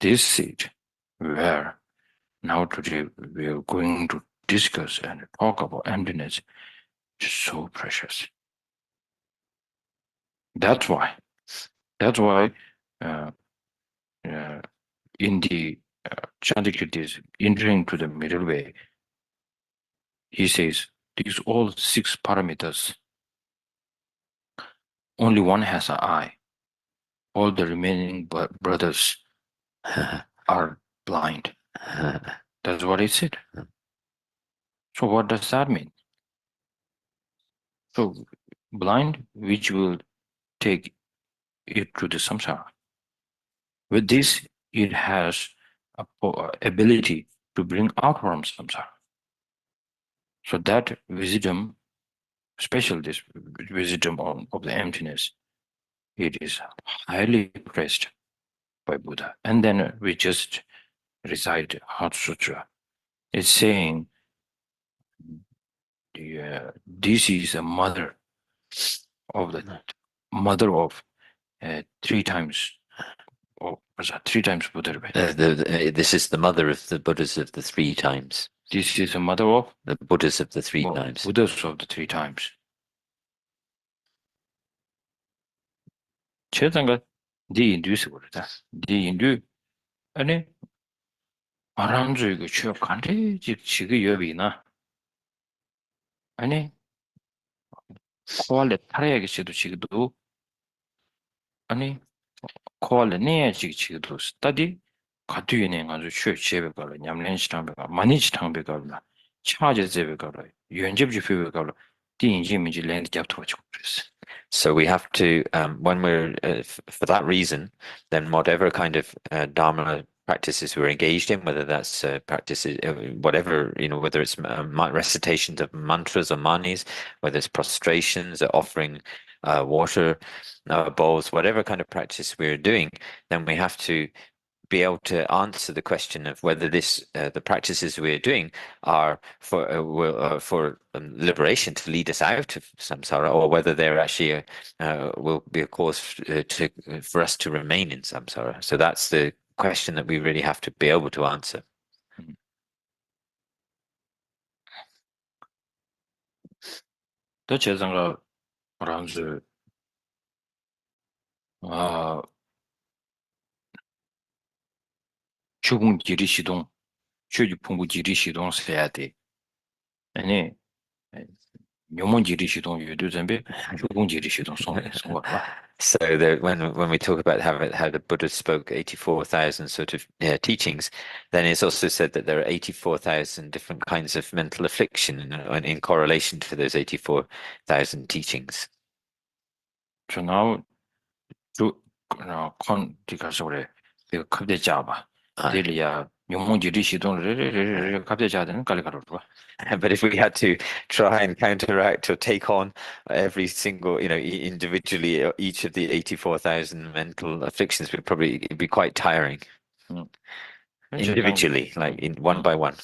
This seat where now today we are going to discuss and talk about emptiness is so precious. That's why in the Chandrakirti's entering to the middle way, he says these all 6 parameters, only one has an eye. All the remaining brothers are blind. That's what he said. So what does that mean? So blind, which will take it to the samsara. With this, it has a ability to bring out from samsara. So that wisdom, especially this wisdom of the emptiness, it is highly praised by Buddha. And then we just recite Heart Sutra. It's saying, this is a mother of 3 times. Or was that 3 times Buddha? This is the mother of the Buddhas of the 3 times. This is a mother of the Buddhas of the 3 times. Buddhas of the 3 times. 제가 네 인도에서 그러다. 네 인도 아니 아란주 이거 취업 간대 지금 여비나 아니 코알레 타래야게 지도 지금도 아니 코알레 내야 지금도 스타디 가두이네 가지고 취업 제베가 냠렌시탕베가 마니치탕베가 차제제베가 연접지표베가 띵인지민지 랜드 잡토치고 그랬어. So we have to, when we're, for that reason, then whatever kind of Dharma practices we're engaged in, whether that's practices, whatever, whether it's recitations of mantras or manis, whether it's prostrations or offering water bowls, whatever kind of practice we're doing, then we have to be able to answer the question of whether this the practices we're doing are for liberation, to lead us out of samsara, or whether they're actually will be a cause for us to remain in samsara. So that's the question that we really have to be able to answer. 제가 말한지 추궁 지리 시동, 최주 풍부 지리 시동 해야 돼. 아니, 명문 지리 시동 유도 전에 추궁 지리 시동 송과. So when we talk about how the Buddha spoke 84,000 sort of teachings, then it's also said that there are 84,000 different kinds of mental affliction in correlation to those 84,000 teachings. So now, con because 그래. 그 급대 잡아. 데리야 명문지리 시동을 갑자기 자는 깔리 가로로. But if we had to try and counteract or take on every single, individually, each of the 84,000 mental afflictions, it'd be quite tiring. Individually, like in one by one.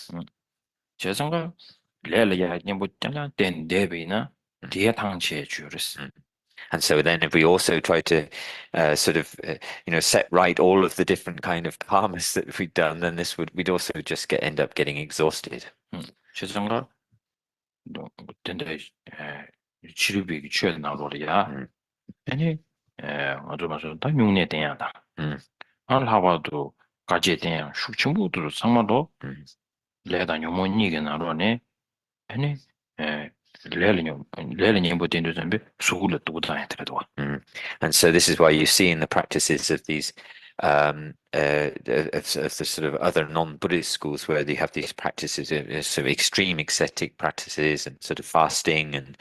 제가 레레야 뭐 짠짠 된 대비나 대탕체 주르스. And so then if we also try to sort of, set right all of the different kind of karmas that we've done, then we'd also just end up getting exhausted. 제가 근데 치료비 취해 나오려야 아니 아주 맞아. 다 용내 대야다. 알하바도 가제 대야 슈침부도 상마도 레다 뇨모니게 나로네. 아니 레르니 보텐도 잠베 수고를 또 다해 들어도. And so this is why you see in the practices of these of the sort of other non-Buddhist schools where they have these practices of sort of extreme ascetic practices and sort of fasting and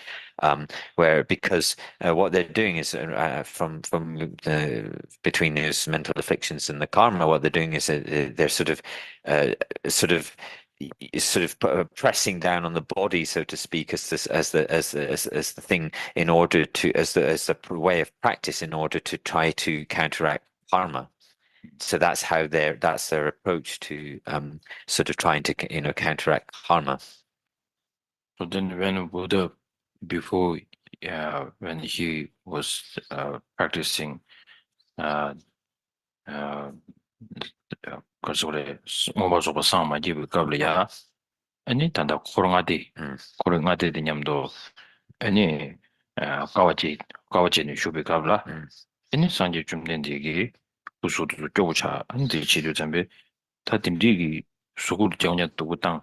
where because what they're doing is from between those mental afflictions and the karma, what they're doing is they're sort of pressing down on the body, so to speak, as the thing in order to as the way of practice in order to try to counteract karma. So that's their approach to sort of trying to counteract karma. So then when Buddha before when he was practicing 그래서 뭐가서 상마 집을 qabля 아니 단다 코롱아데 되냐면도 아니 까와지는 쇼비 qabla 아니 산지 좀 된디기 부수도 쪼고차 안데 지도 잠베 다dim디기 수고를 정년도 땅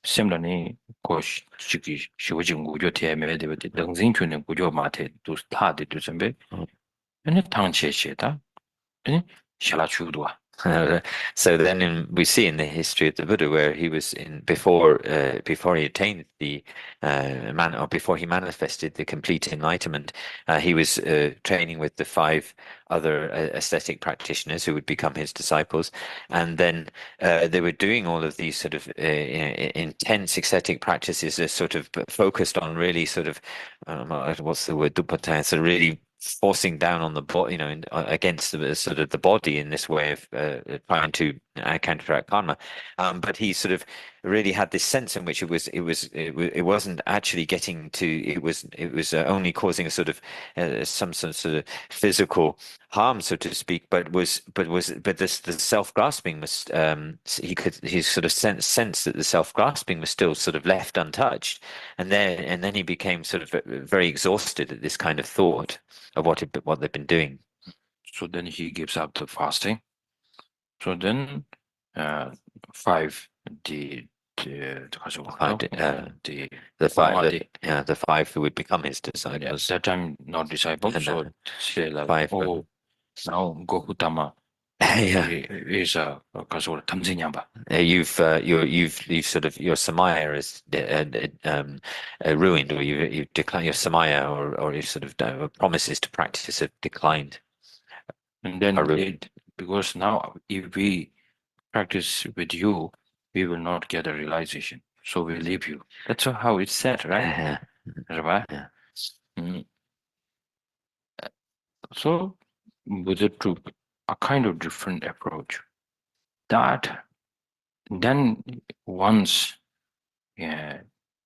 셈라니 고시 지기 시오진 구조 대매에 되버디 등진주는 구조 마테 또 스타데 또 잠베 아니 당체시다 아니 샬라추도아. So then we see in the history of the Buddha where he was in before he attained the or before he manifested the complete enlightenment, he was training with the 5 other ascetic practitioners who would become his disciples, and then they were doing all of these sort of intense ascetic practices, sort of focused on really sort of what's the word, so really forcing down on the body, against the sort of the body in this way of trying to counteract karma. But he sort of really had this sense in which it wasn't actually getting to, it was only causing a sort of some sort of physical harm, so to speak, but the self-grasping was he sort of sense that the self-grasping was still sort of left untouched, and then he became sort of very exhausted at this kind of thought of what they've been doing. So then he gives up the fasting. So then 5 the 5 who would become his disciples. That time not disciples, And so say like 5 now Gokutama is a tamzinyamba. You've sort of, your samaya is ruined, or you've declined your samaya, or you sort of promises to practice have declined. And then because now if we practice with you, we will not get a realization, so we leave you. That's how it's said, right? Right? Yeah. So Buddha took a kind of different approach. That then once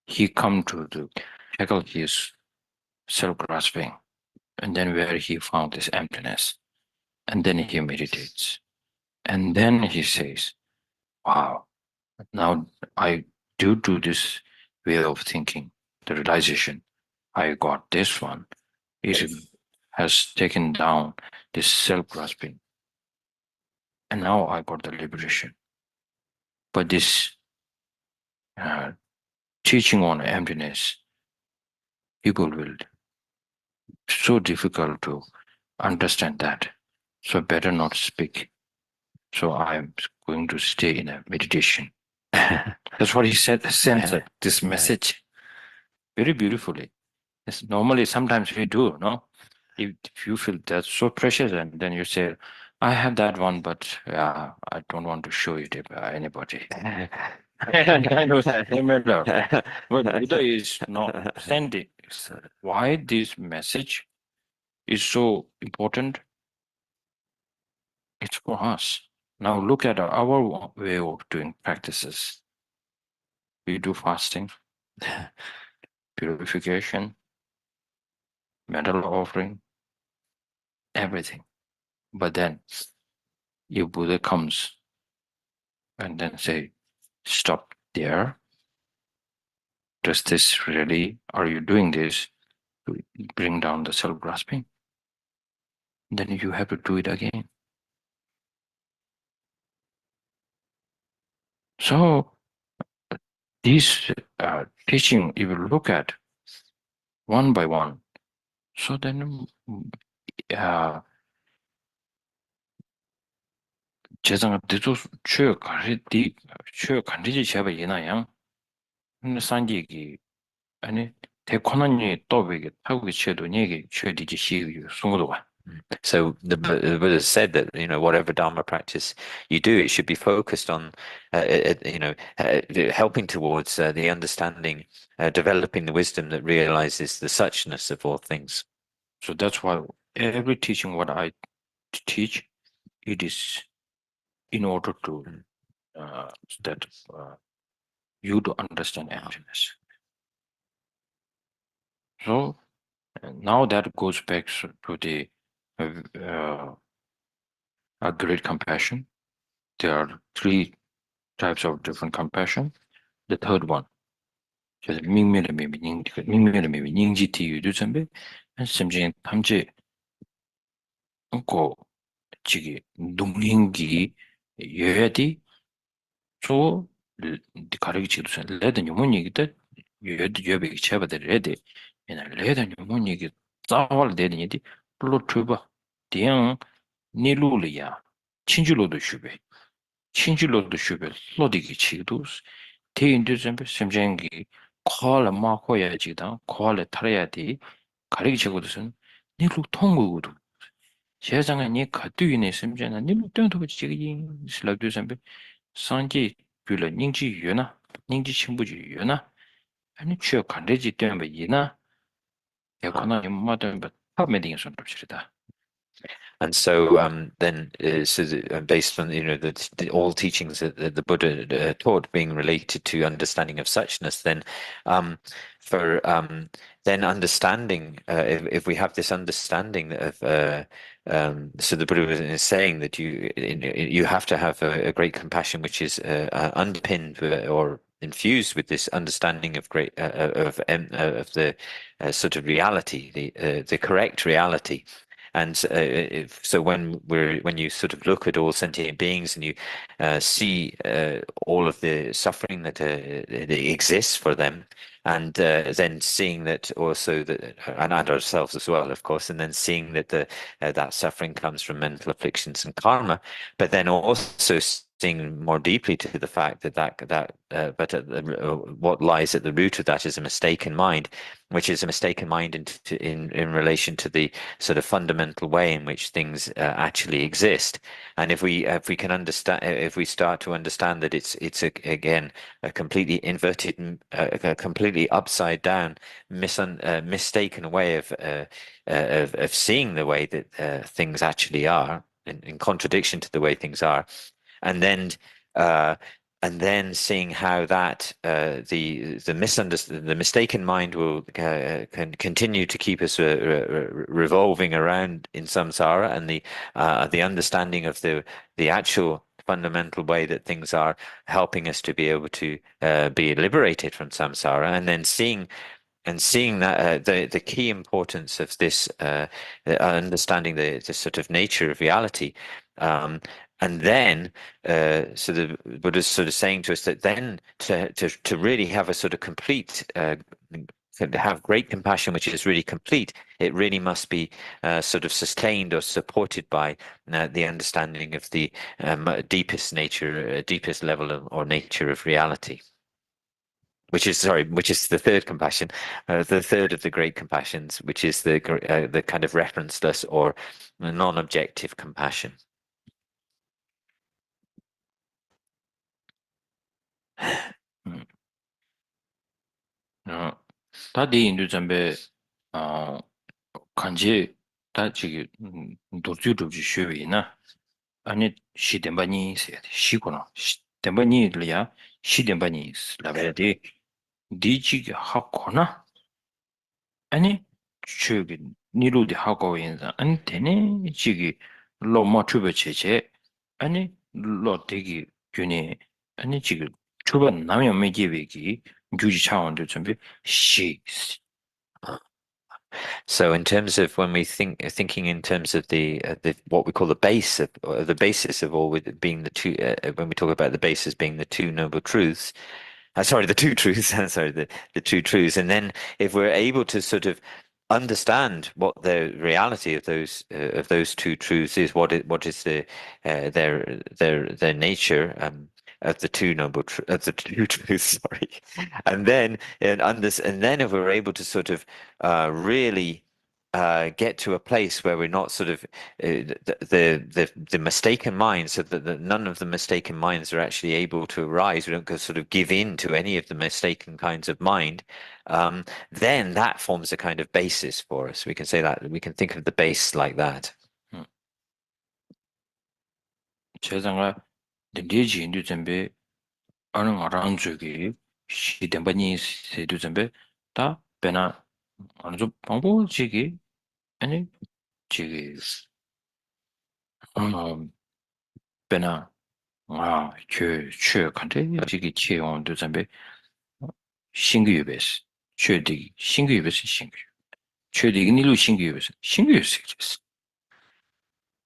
he come to tackle his self-grasping, and then where he found this emptiness, and then he meditates, and then he says, wow, now I do this way of thinking, the realization, I got this one, it has taken down this self-grasping, and now I got the liberation. But this teaching on emptiness, people will so difficult to understand that, so better not speak. So I'm going to stay in a meditation. That's what he said, sent this message very beautifully. Yes, normally sometimes we do, no? If you feel that's so precious, and then you say, I have that one, but I don't want to show it to anybody. Kind of similar. But Buddha is not sending. Why this message is so important? It's for us. Now look at our way of doing practices. We do fasting, purification, mental offering, everything. But then if Buddha comes and then say, stop there. Does this really, are you doing this to bring down the self-grasping? then you have to do it again. So this teaching, if you look at one by one, so then 제가 대조 최 가리디 최 간디지 제가 이나양 산지기 아니 대권한이 또 베게 타고 쳐도 네게 최디지 시유 송도가. So the Buddha said that, you know, whatever Dharma practice you do, it should be focused on, helping towards the understanding, developing the wisdom that realizes the suchness of all things. So that's why every teaching what I teach, it is in order to that you to understand emptiness. So now that goes back to the a great compassion. There are three types of different compassion. The third one, just 닝지 유도 전배, 심지어 탐지 고 지기 농링기 여야디 저 가르치기도 전 레드 요문이기다 여도 여백이 쳐봐들 레드 얘는 레드 요문이기 싸울 되는이디 불로 투바 대양 니루리야 친줄로도 슈베 친줄로도 슈베 로디기 치도 대인도 좀 심정기 콜 마코야지다 콜에 타야디 가르치고도선 니루 통고도 세상에 니 가두이네 심정은 니루 땡도 지기 슬랍도 좀 상지 불러 닝지 유나 닝지 친부지 유나 아니 취어 간대지 때문에 이나 약간은 뭐든 파메딩 손 봅시다. And so then based on, you know, all teachings that the Buddha taught being related to understanding of suchness, then for then understanding, if we have this understanding of so the Buddha is saying that you have to have a great compassion which is underpinned or infused with this understanding of great of the sort of reality, the correct reality. And so when you sort of look at all sentient beings and you see all of the suffering that exists for them, and then seeing that also that, and ourselves as well, of course, and then seeing that that suffering comes from mental afflictions and karma, but then also seeing more deeply to the fact that what lies at the root of that is a mistaken mind, which is a mistaken mind in relation to the sort of fundamental way in which things actually exist. And if we can understand, if we start to understand that it's again a completely inverted, a completely upside down, mistaken way of seeing the way that things actually are, in contradiction to the way things are, and then seeing how that the mistaken mind will can continue to keep us revolving around in samsara, and the understanding of the actual fundamental way that things are helping us to be able to be liberated from samsara, and then seeing that the key importance of this understanding the sort of nature of reality. And then, so the Buddha's sort of saying to us that then to really have a sort of complete, have great compassion, which is really complete, it really must be sort of sustained or supported by the understanding of the deepest nature, deepest level or nature of reality. Which is the third compassion, the third of the great compassions, which is the kind of referenceless or non-objective compassion. 다디 인도 잠베 간지 다 지기 도주도지 쉬위나 아니 시덴바니 시고나 시덴바니리아 시덴바니 라베디 디지기 하코나 아니 추기 니루디 하고 인자 아니 되네 지기 로마 추베체체 아니 로데기 균이 아니 지기 추번 남의 메기베기 규지 차원도 준비 시 So in terms of when we thinking in terms of the what we call the base of or the basis of all, with it being the two, when we talk about the basis being the two noble truths, sorry, the two truths, sorry, the two truths, and then if we're able to sort of understand what the reality of those two truths is, what is their nature, of the two of the two truths, sorry, and then and then if we're able to sort of really get to a place where we're not sort of the mistaken minds, so that none of the mistaken minds are actually able to arise. We don't go sort of give in to any of the mistaken kinds of mind. Then that forms a kind of basis for us. We can say that we can think of the base like that. 제가 내지 인도 준비 아는 알아는 저기 시대반이 세도 준비 다 배나 어느 좀 방법지기 아니 지기 배나 kanti jiki che on do zambe 신규 베이스 최대 신규 베이스 신규 최대 니로 신규 베이스 신규 베이스.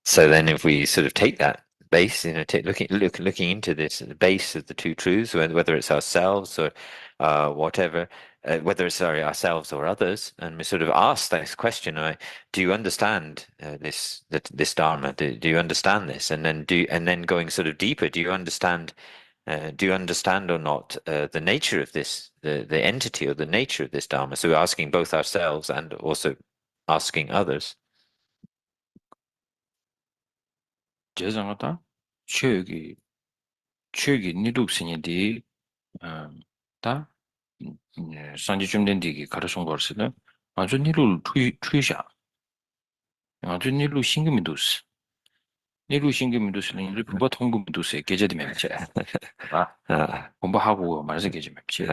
So then if we sort of take that base, looking into this, the base of the two truths, whether it's ourselves or whatever, whether it's ourselves or others, and we sort of ask this question, do you understand this Dharma? Do you understand this? And then going sort of deeper, do you understand or not the nature of this, the entity or the nature of this Dharma? So we're asking both ourselves and also asking others. 제장하다 최기 니룩신이디 다 산지 좀 된디기 가르쳐 버스는 아주 니룩 추이샤 아주 니룩 신금이도스 니룩 신금이도스는 이를 공부 통금도스에 계제되 맵지 공부하고 말해서 계제 맵지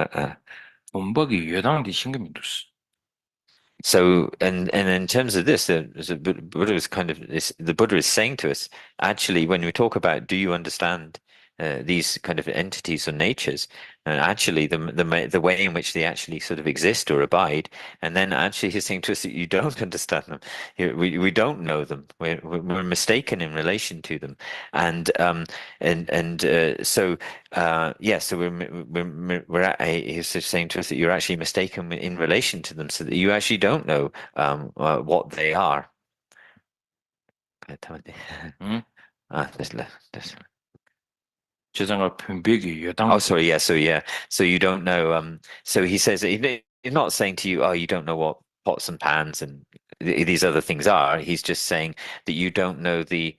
공부기 여당디 신금이도스. So, and in terms of this, the Buddha is kind of the Buddha is saying to us, actually, when we talk about, do you understand these kind of entities or natures, and actually the way in which they actually sort of exist or abide, and then actually he's saying to us that you don't understand them, we don't know them, we're mistaken in relation to them, and so he's saying to us that you're actually mistaken in relation to them, so that you actually don't know what they are. Oh, sorry, yeah, so you don't know, so he says that he's not saying to you, oh, you don't know what pots and pans and these other things are. He's just saying that you don't know the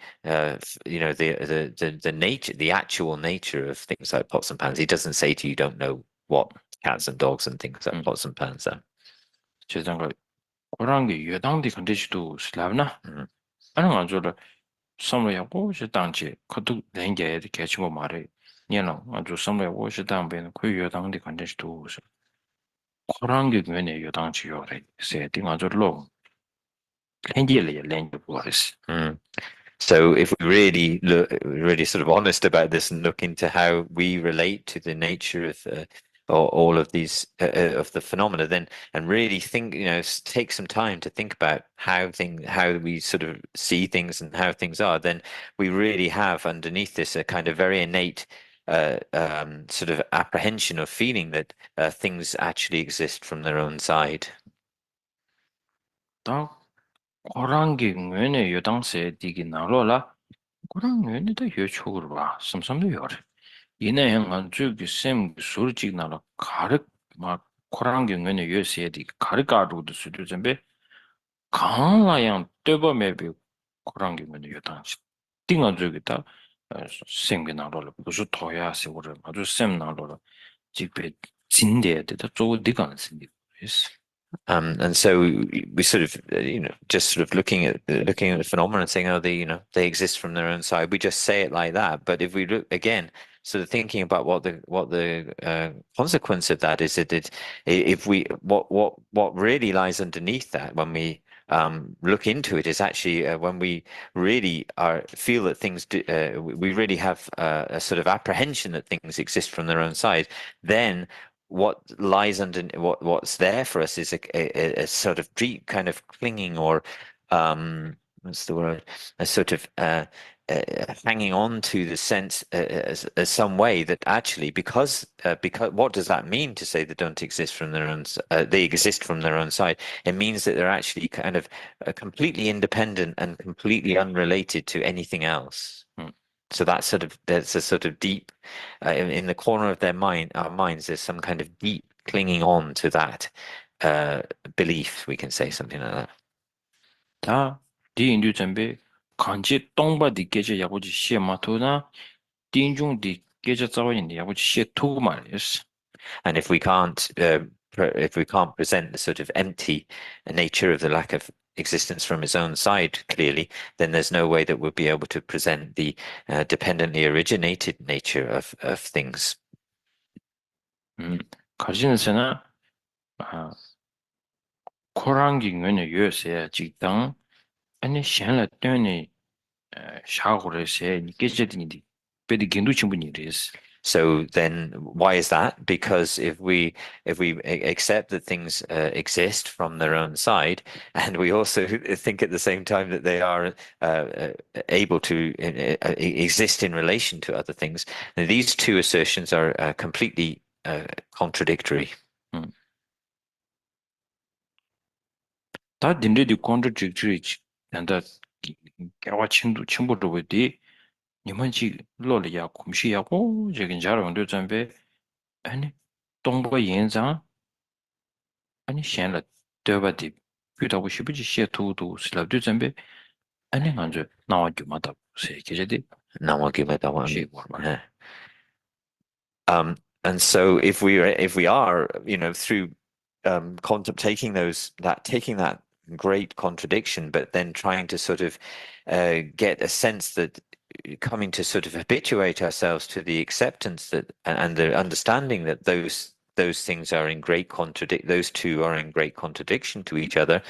nature, the actual nature of things like pots and pans. He doesn't say to you, you don't know what cats and dogs and things like pots and pans are. 제장가 그런 게 여당디 컨디션도 슬라브나 아는 아주를 섬으려고 시당지 그도 랭게 개치고 말해 얘는 아주 섬으려고 시당배는 그 여당디 컨디션도 그런 게 왜네 여당지 요래 세팅 아주로 랭게래 랭게 버스. So if we really sort of honest about this and look into how we relate to the nature of all of these of the phenomena, then and really think, take some time to think about how we sort of see things and how things are, then we really have underneath this a kind of very innate sort of apprehension or feeling that things actually exist from their own side. 그런 게 왜네 여당세 디기 나로라 그런 왜네도 여촉으로 봐 섬섬도 요래 이내 행한 저기 쌤 소리직 나라 가르 막 그런 게 왜네 여세 디 가르가루도 수도 좀be 강라양 떼버매비 그런 게 왜네 여당시 띵어 저기다 쌤게 나로라 무슨 도야세 우리 아주 쌤 나로라 집에 진대야 되다 저거 네가 안 쓴디 그랬어. And so we sort of, just sort of looking at the phenomena and saying, oh, they exist from their own side. We just say it like that. But if we look again, sort of thinking about what the consequence of that is, what really lies underneath that when we look into it is actually when we really feel that things we really have a sort of apprehension that things exist from their own side, then what lies under what's there for us is a sort of deep kind of clinging, or what's the word? A sort of hanging on to the sense as some way that actually, because what does that mean to say they don't exist from their own they exist from their own side? It means that they're actually kind of completely independent and completely unrelated to anything else. So that's a sort of deep in the corner of our minds, there's some kind of deep clinging on to that belief, we can say, something like that. 다 디인류 전배 간지 똥바디 계제 야고지 시에 마토나 딘중디 계제 자원인데 야고지 시에 투구 말이었어. And if we can't present the sort of empty nature of the lack of existence from his own side clearly, then there's no way that we'll be able to present the dependently originated nature of things. 가지는서나 코랑기 뇌의 요새 직당 아니 현라 때문에 샤고르세 니께제디니 베디 긴두 친분이래스. So then why is that? Because if we accept that things exist from their own side, and we also think at the same time that they are able to exist in relation to other things, then these two assertions are completely contradictory. 다 딘데디 contradictory and 개와 친구도 왜디 니만지 로리야 곰시야고 저긴 자랑도 전배 아니 동부 연장 아니 현라 되바디 비다고 싶지 시에 두두 슬랍도 전배 아니 먼저 나와 주마다 세계제디 나와 주마다 시 And so if we are, through taking that great contradiction, but then trying to sort of get a sense that coming to sort of habituate ourselves to the acceptance that and the understanding that those things are in great those two are in great contradiction to each other.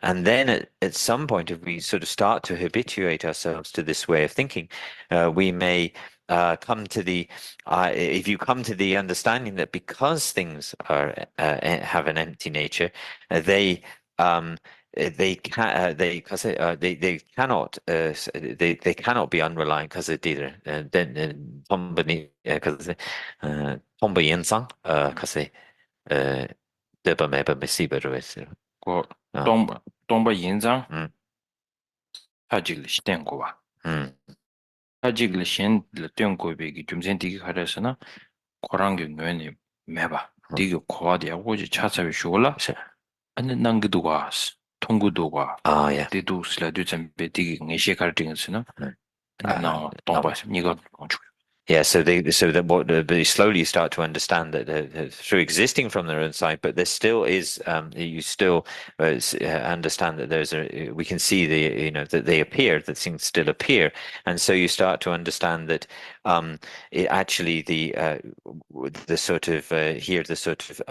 And then at some point, if we sort of start to habituate ourselves to this way of thinking, we may come to the if you come to the understanding that because things have an empty nature, they cannot be unreliant because it either then because 동부 연장 아직을 시된 거와 아직을 시된 거베기 좀 전에 가려서나 고랑교 뇌에 매봐 디고 코와디하고 차차비 쇼라 아니 난기도가 통구도가 yeah. 디도 슬라드 전에 디기 내시 가르팅스나 나 동부 니가 Yeah, so they slowly start to understand that through existing from their own side, but there still is you still understand that we can see that they appear, that things still appear, and so you start to understand that actually the sort of here the sort of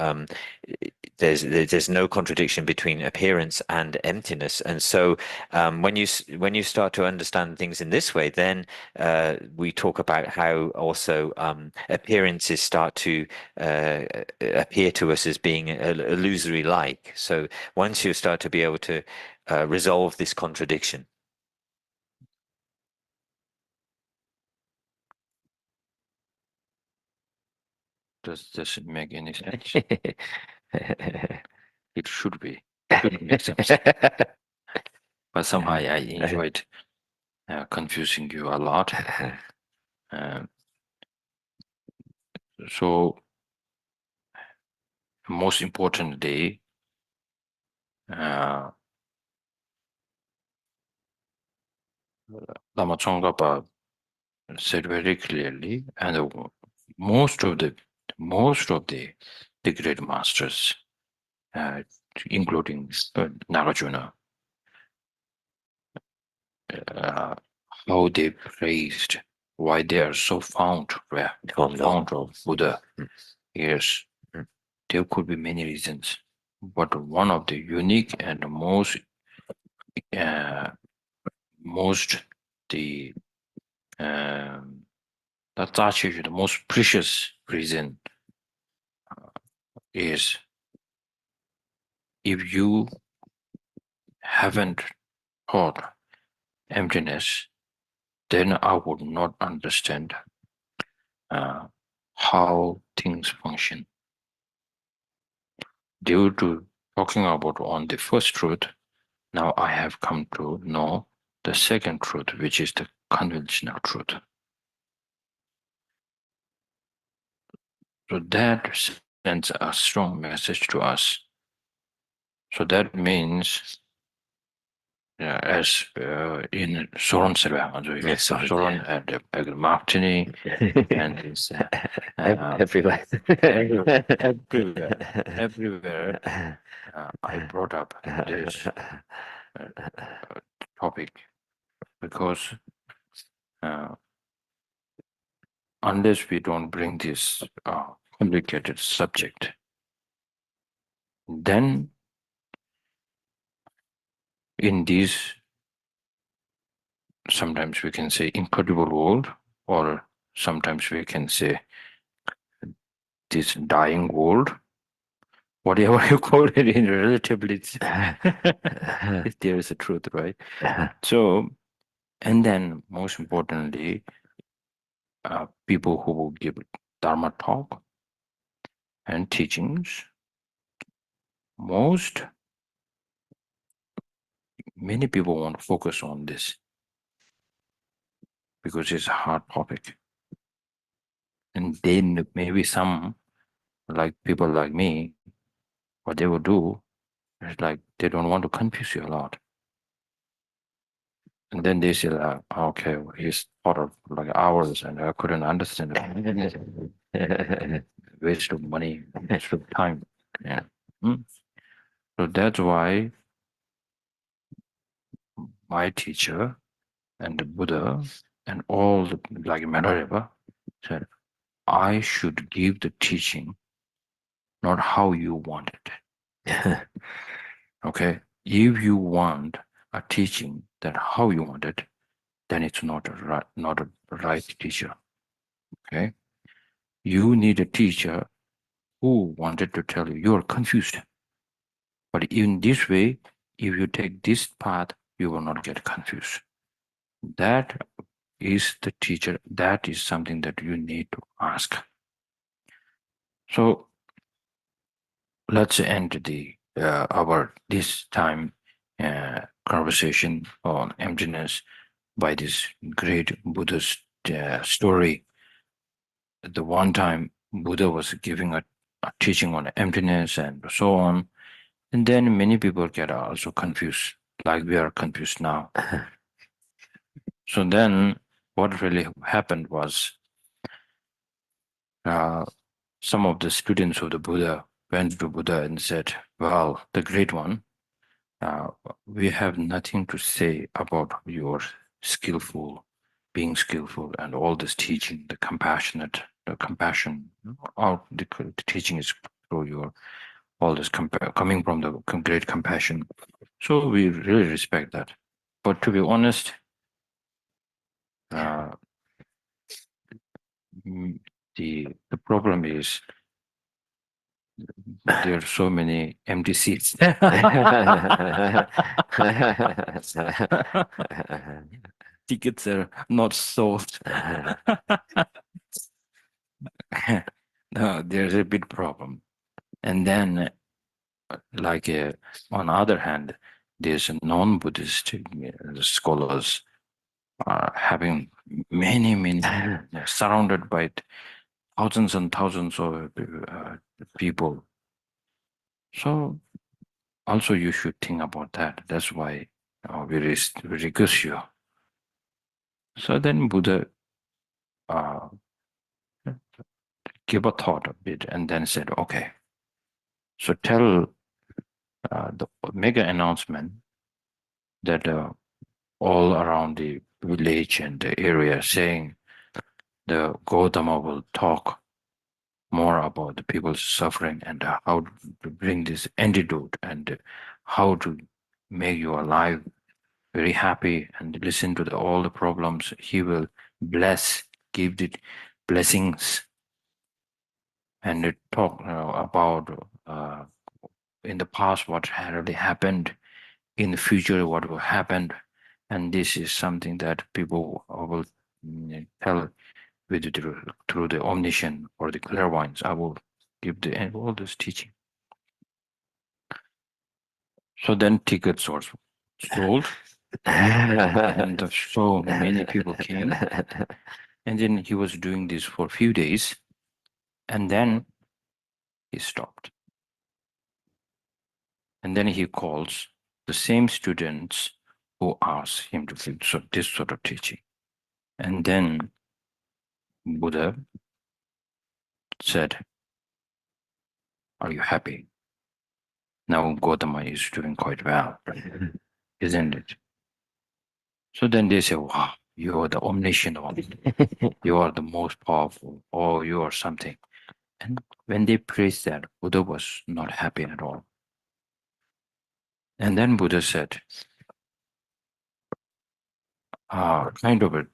there's no contradiction between appearance and emptiness, and so when you start to understand things in this way, then we talk about how also appearances start to appear to us as being illusory like. So once you start to be able to resolve this contradiction. Does this make any sense? It should be. It should make sense. But somehow I enjoyed confusing you a lot. So most importantly, Lama Tsongkhapa said very clearly, and most of the great masters, including Nagarjuna, how they praised why they are so fond of Buddha. Yes, there could be many reasons, but one of the unique and the most precious reason is, if you haven't taught emptiness, then I would not understand how things function. Due to talking about on the first truth, now I have come to know the second truth, which is the conventional truth. So that sends a strong message to us. So that means, as in Soron Soron and Martini and his, everywhere. everywhere, I brought up this topic because unless we don't bring this complicated subject, then in this, sometimes we can say incredible world, or sometimes we can say this dying world, whatever you call it, in relatively, there is a truth, right? So, and then most importantly, people who will give Dharma talk and teachings, many people want to focus on this because it's a hard topic. And then maybe some, like people like me, what they will do is like they don't want to confuse you a lot. And then they say like, okay, he's thought of like hours and I couldn't understand it. Waste of money, waste of time. Yeah. So that's why my teacher and the Buddha and all the, like Minerva said, I should give the teaching not how you want it. Okay, if you want a teaching that how you want it, then it's not a right teacher. Okay, you need a teacher who wanted to tell you you're confused, but in this way, if you take this path, you will not get confused. That is the teacher. That is something that you need to ask. So let's end the our this time conversation on emptiness by this great Buddhist story. The one time Buddha was giving a teaching on emptiness and so on, and then many people get also confused, like we are confused now. So then what really happened was some of the students of the Buddha went to Buddha and said, well, the great one, we have nothing to say about your being skillful and all this teaching, the compassion, all the teaching is through your, all this coming from the great compassion. So we really respect that. But to be honest, the problem is there are so many empty seats. Tickets are not sold. No, there's a big problem. And then, like on the other hand, there's a non-Buddhist scholars having many surrounded by thousands and thousands of people. So also you should think about that. That's why we request you. So then Buddha gave a thought a bit and then said, okay, so tell make an announcement that all around the village and the area, saying the Gautama will talk more about the people's suffering and how to bring this antidote and how to make your life very happy and listen to all the problems. He will give the blessings and it talk about in the past what had really happened, in the future what will happen, and this is something that people will tell with through the omniscient or the clairvoyance. I will give all this teaching. So then tickets were sold, and so many people came, and then he was doing this for a few days, and then he stopped. And then he calls the same students who asked him to give this sort of teaching. And then Buddha said, "Are you happy? Now Gautama is doing quite well, isn't it?" So then they say, "Wow, you are the omniscient one. You are the most powerful, or you are something." And when they praised that, Buddha was not happy at all. And then Buddha said, kind of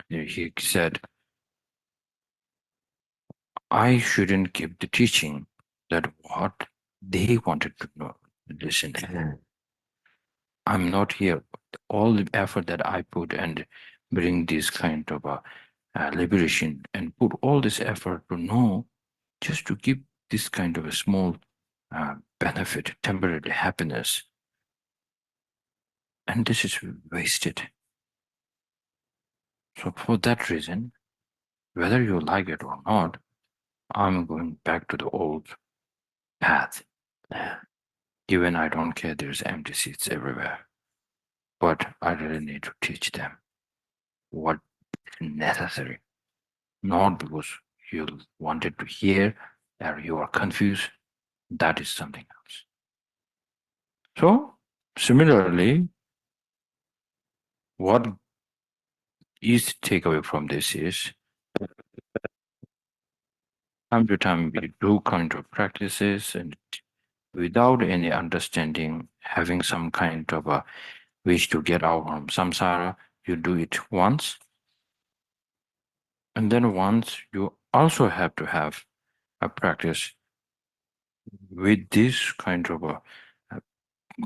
he said, I shouldn't give the teaching that what they wanted to know, listen. I'm not here. All the effort that I put and bring this kind of liberation and put all this effort to know, just to give this kind of a small benefit, temporary happiness. And this is wasted. So for that reason, whether you like it or not, I'm going back to the old path. Even I don't care, there's empty seats everywhere. But I really need to teach them what is necessary. Not because you wanted to hear or you are confused. That is something else. So, similarly, what is takeaway from this is time to time we do kind of practices and without any understanding, having some kind of a wish to get out from samsara, you do it once. And then once you also have to have a practice with this kind of a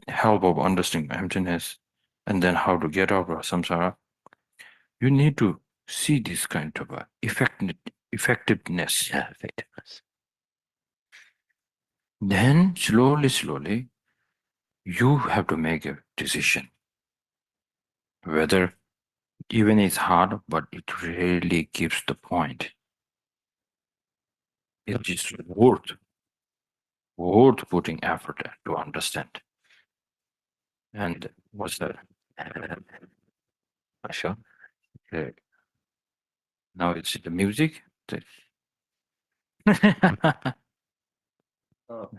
help of understanding emptiness and then how to get out of samsara. You need to see this kind of a effectiveness. Yeah, effectiveness. Then slowly, you have to make a decision. Whether even it's hard, but it really gives the point. It is worth putting effort to understand. And what's that? Sure. Okay. Now it's the music. Oh.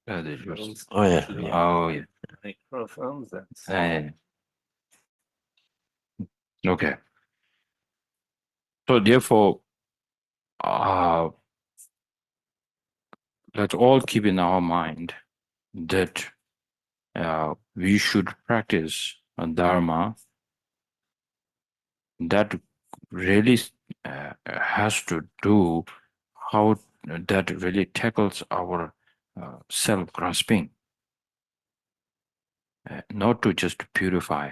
Oh yeah. Oh yeah. Microphones. That's Okay. So therefore, let's all keep in our mind that we should practice a dharma that really has to do how that really tackles our self-grasping, not to just purify,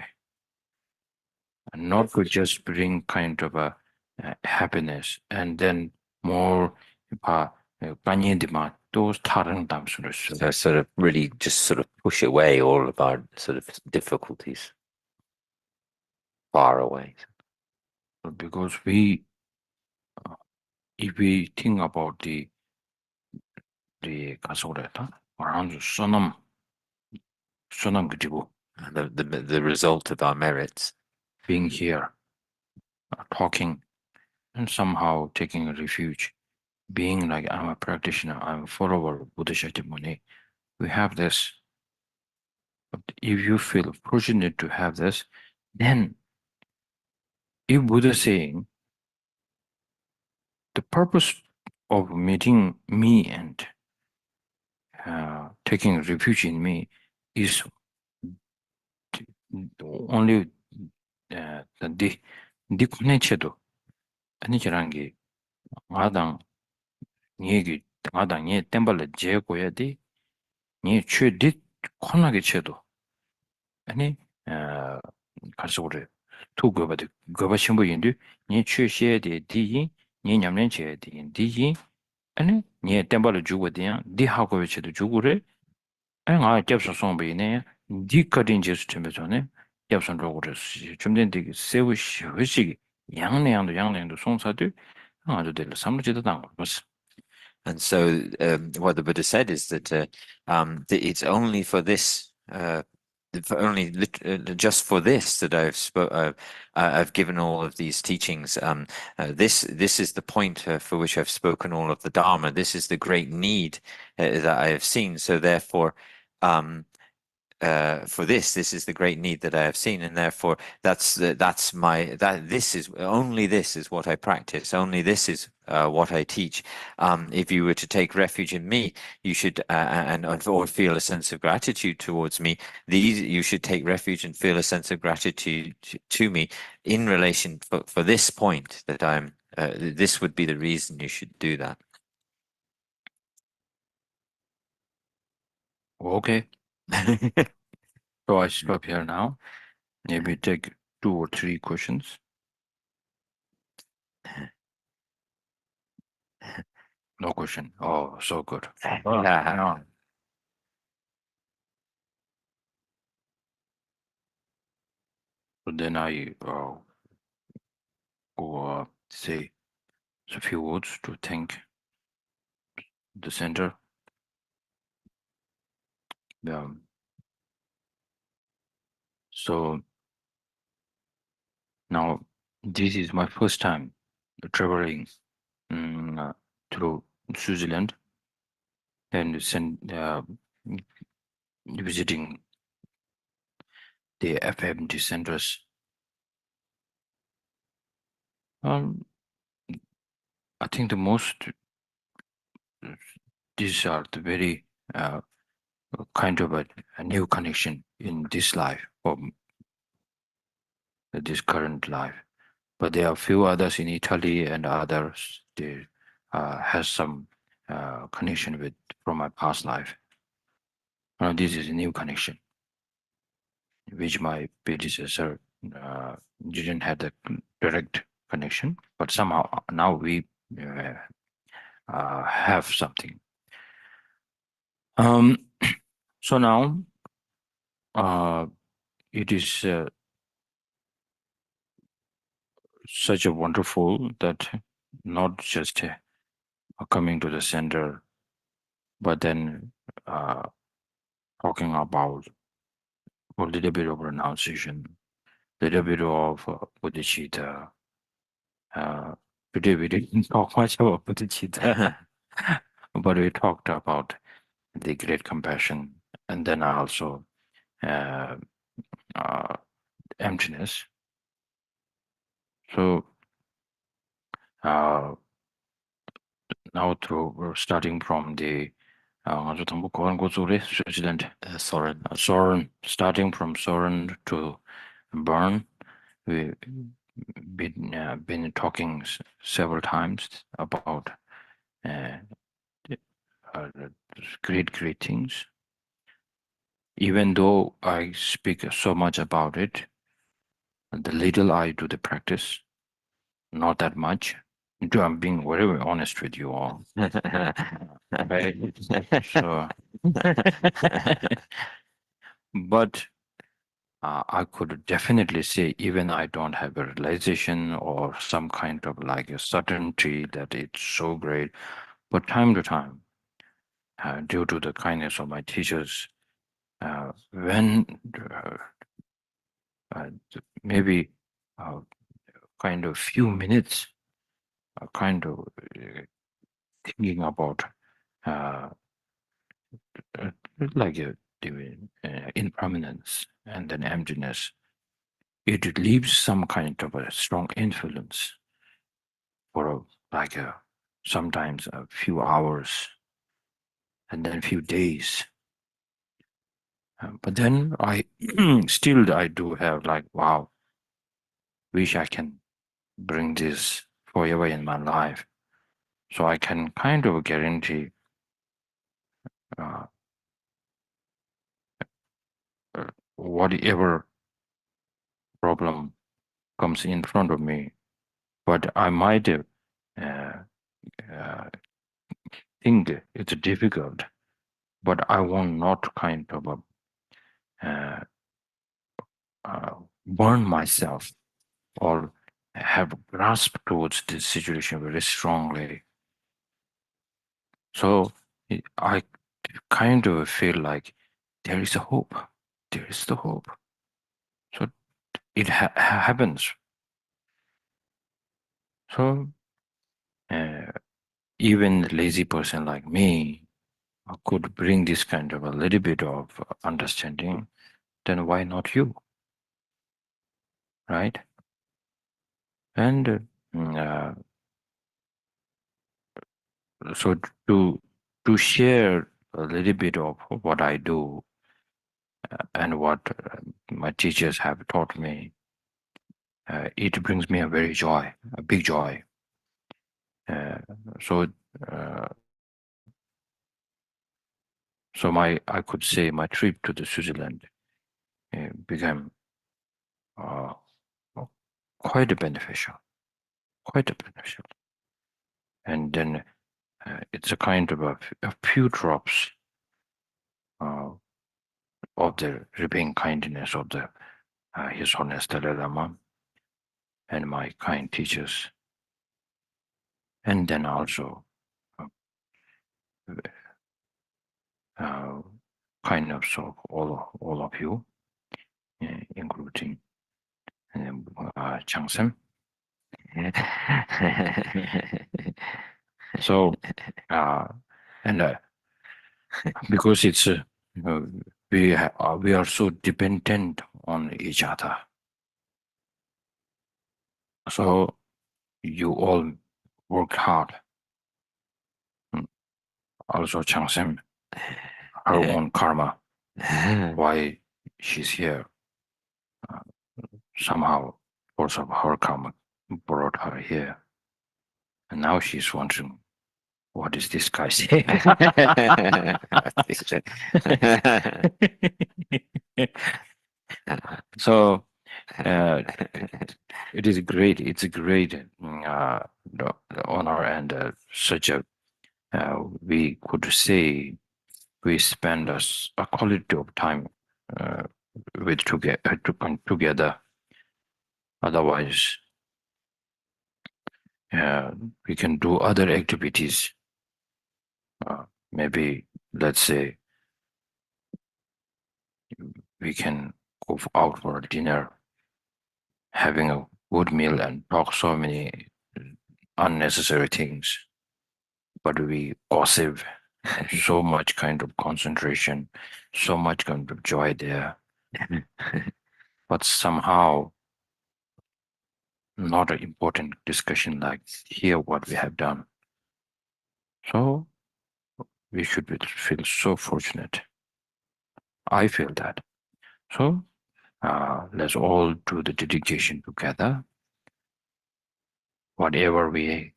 not to just bring kind of a happiness and then more those So sort of really just sort of push away all of our sort of difficulties far away. because we if we think about the around The result of our merits, being here, talking, and somehow taking a refuge, being like I'm a practitioner, I'm a follower of Buddha Shakyamuni. We have this. But if you feel fortunate to have this, then if Buddha is saying the purpose of meeting me and taking refuge in me is only the connection. 아니지라는 게 Ngadang 니기 나당 니 템벌 제고야디 니 최디 코나게 쳐도 아니 가서 우리 투고바데 거바 신부인데 니 최시에디 디이 니 냠nen 제디 디이 아니 니 템벌 주고디야 디하고 쳐도 주고래 anga japson sombe ne di cutting just tembe japson rogo 좀된 되게 세우 시시 양내양도 송사들 아주 될 삼루지도 당 것이. And so what the Buddha said is that it's only for this, just for this that I've given all of these teachings. This is the point for which I've spoken all of the Dharma. This is the great need that I have seen. So therefore, for this is the great need that I have seen, and therefore this is what I practice. Only this is what I teach. If you were to take refuge in me, you should or feel a sense of gratitude towards me. You should take refuge and feel a sense of gratitude to me in relation for this point that I'm. This would be the reason you should do that. Okay. So I stop here now. Maybe take 2 or 3 questions. No question. Oh, so good. Yeah. So then I go say a few words to thank the center. So now this is my first time traveling through Switzerland and visiting the FMD centers. I think the most these are the very kind of a new connection in this life or this current life. But there are a few others in Italy and others they has some connection with from my past life. This is a new connection, which my predecessor didn't have the direct connection, but somehow now we have something. So now it is such a wonderful that not just coming to the center, but then talking about a little bit of renunciation, a little bit of bodhicitta. Today we didn't talk much about bodhicitta, but we talked about the great compassion, and then also emptiness. So now we're starting from the Switzerland, Soren, starting from Soren to Bern. We've been talking several times about great things. Even though I speak so much about it, the little I do the practice, not that much. I'm being very honest with you all. So, but I could definitely say even I don't have a realization or some kind of like a certainty that it's so great, but time to time, due to the kindness of my teachers, when maybe kind of few minutes, kind of thinking about like the impermanence and then emptiness, it leaves some kind of a strong influence for sometimes a few hours and then a few days. But then I do have like, wow, wish I can bring this forever in my life. So I can kind of guarantee whatever problem comes in front of me, but I might think it's difficult, but I will not kind of burn myself or have grasped towards this situation very strongly. So I kind of feel like there is a hope. There is the hope. So it happens. So even a lazy person like me could bring this kind of a little bit of understanding, then why not you? Right? And so to share a little bit of what I do and what my teachers have taught me, it brings me a big joy. So I could say my trip to the Switzerland became quite beneficial, and then it's a kind of a few drops of the repaying kindness of the His Holiness Dalai Lama and my kind teachers, and then also kindness of all of you, including Changsem. So and because it's we are so dependent on each other. So you all work hard. Also Changsem, her own karma, why she's here. Somehow force of her karma brought her here. And now she's wondering, what is this guy saying? So it is great. It's a great honor and such a we could say we spend a quality of time together. Otherwise, we can do other activities. Maybe let's say we can go out for dinner, having a good meal and talk so many unnecessary things, but we gossip, so much kind of concentration, so much kind of joy there, but somehow not an important discussion like here what we have done. So we should feel so fortunate. I feel that. So let's all do the dedication together. Whatever we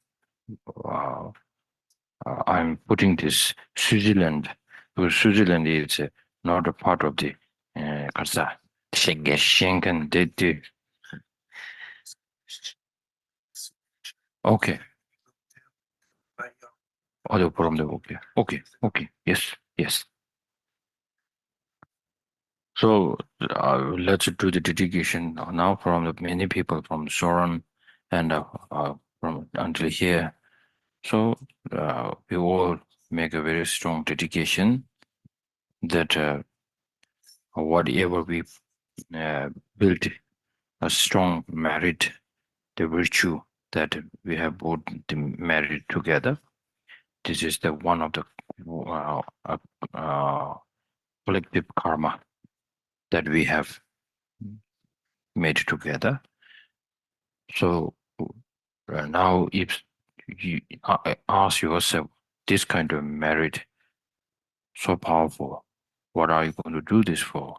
I'm putting this Switzerland, because Switzerland is not a part of the Schengen. They do. Okay. Other from the okay. Yes. So let's do the dedication now from the many people from Soren and from until here. So we all make a very strong dedication that whatever we build a strong merit, the virtue that we have both the merit together. This is the one of the collective karma that we have made together. So now if you ask yourself, this kind of merit so powerful, what are you going to do this for?